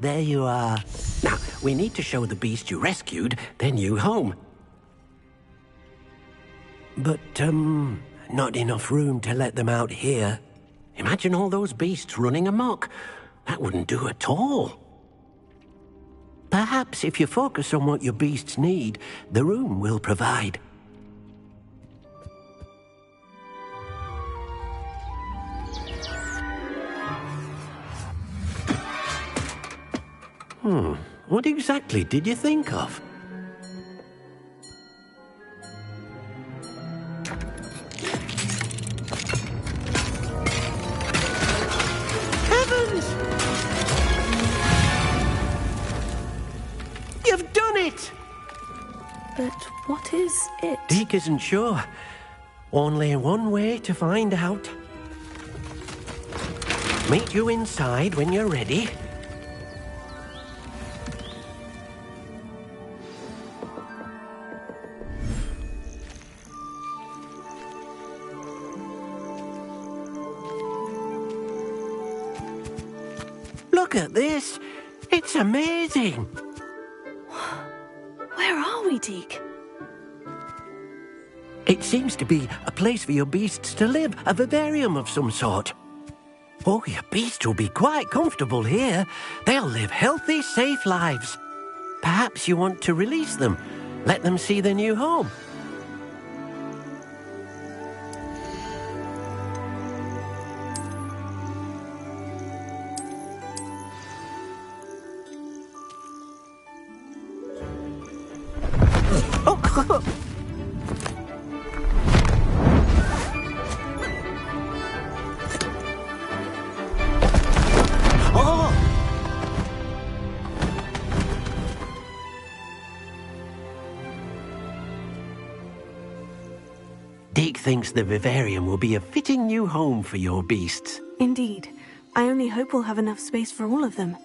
There you are. Now, we need to show the beast you rescued their new home. But, not enough room to let them out here. Imagine all those beasts running amok. That wouldn't do at all. Perhaps if you focus on what your beasts need, the room will provide. What exactly did you think of? it! But what is it? Deke isn't sure. Only one way to find out. Meet you inside when you're ready. Look at this. It's amazing. Where are we, Deke? It seems to be a place for your beasts to live, a vivarium of some sort. Oh, your beasts will be quite comfortable here. They'll live healthy, safe lives. Perhaps you want to release them, let them see their new home. Deke thinks the vivarium will be a fitting new home for your beasts. Indeed. I only hope we'll have enough space for all of them.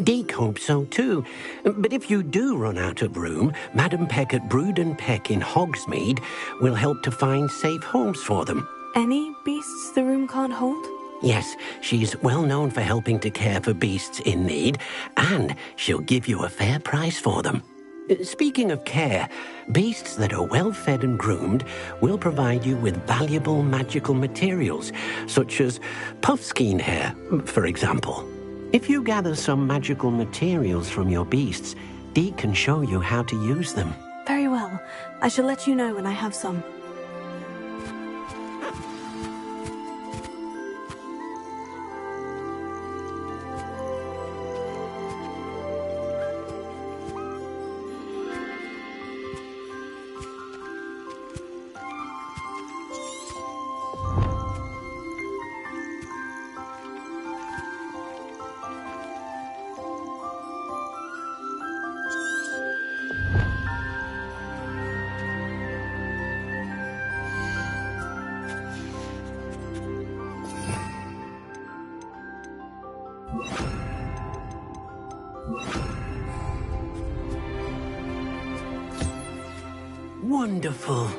Deke hopes so too. But if you do run out of room, Madam Peck at Brood and Peck in Hogsmeade will help to find safe homes for them. Any beasts the room can't hold? Yes, she's well known for helping to care for beasts in need, and she'll give you a fair price for them. Speaking of care, beasts that are well fed and groomed will provide you with valuable magical materials, such as puffskein hair, for example. If you gather some magical materials from your beasts, Deke can show you how to use them. Very well. I shall let you know when I have some. Wonderful.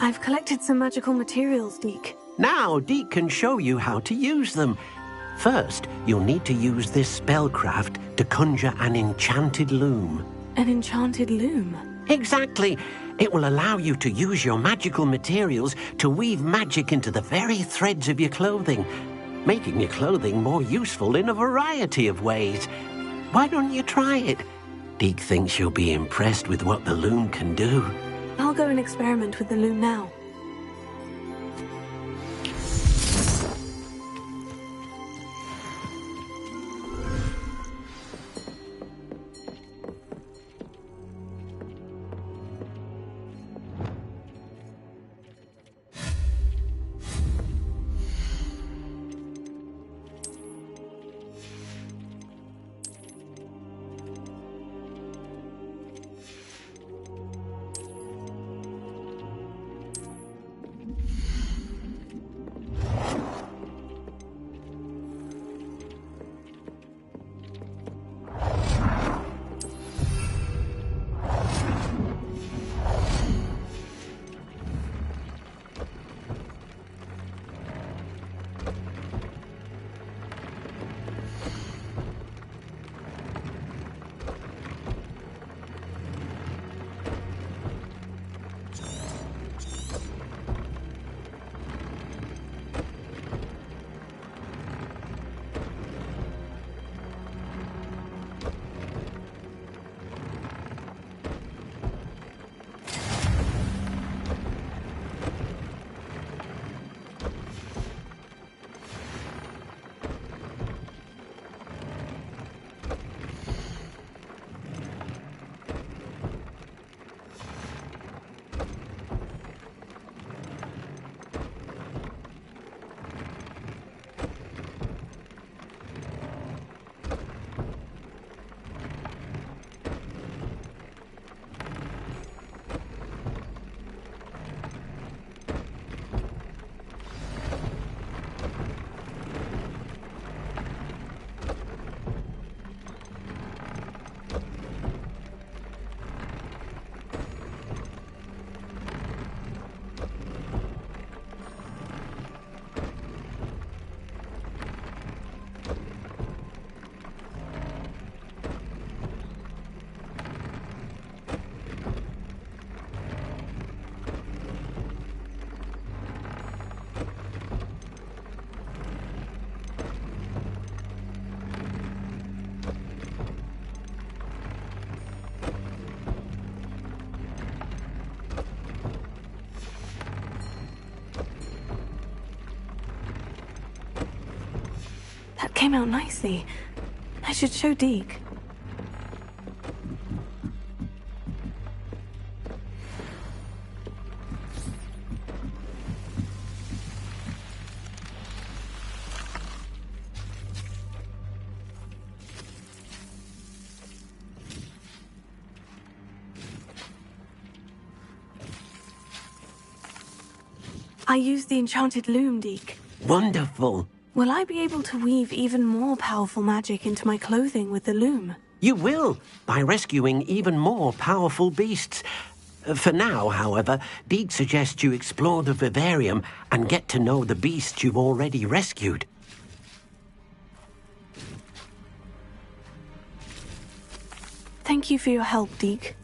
I've collected some magical materials, Deke. Now Deke can show you how to use them. First, you'll need to use this spellcraft to conjure an enchanted loom. An enchanted loom? Exactly. It will allow you to use your magical materials to weave magic into the very threads of your clothing, making your clothing more useful in a variety of ways. Why don't you try it? Deke thinks you'll be impressed with what the loom can do. I'll go and experiment with the loom now. came out nicely. I should show Deke. I used the enchanted loom, Deke. Wonderful. Will I be able to weave even more powerful magic into my clothing with the loom? You will, by rescuing even more powerful beasts. For now, however, Deke suggests you explore the vivarium and get to know the beasts you've already rescued. Thank you for your help, Deke.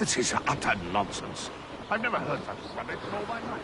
This is utter nonsense. I've never heard such rubbish in all my life.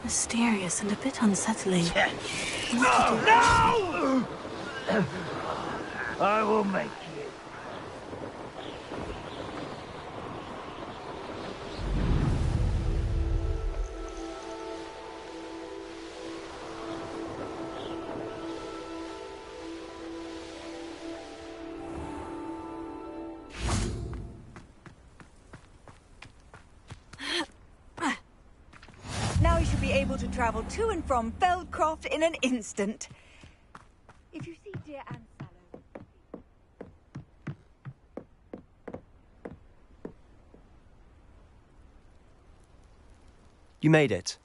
Mysterious and a bit unsettling. No! I will make you. Now you should be able to travel to and from Feldcroft in an instant. If you see dear Anne Sallow... You made it.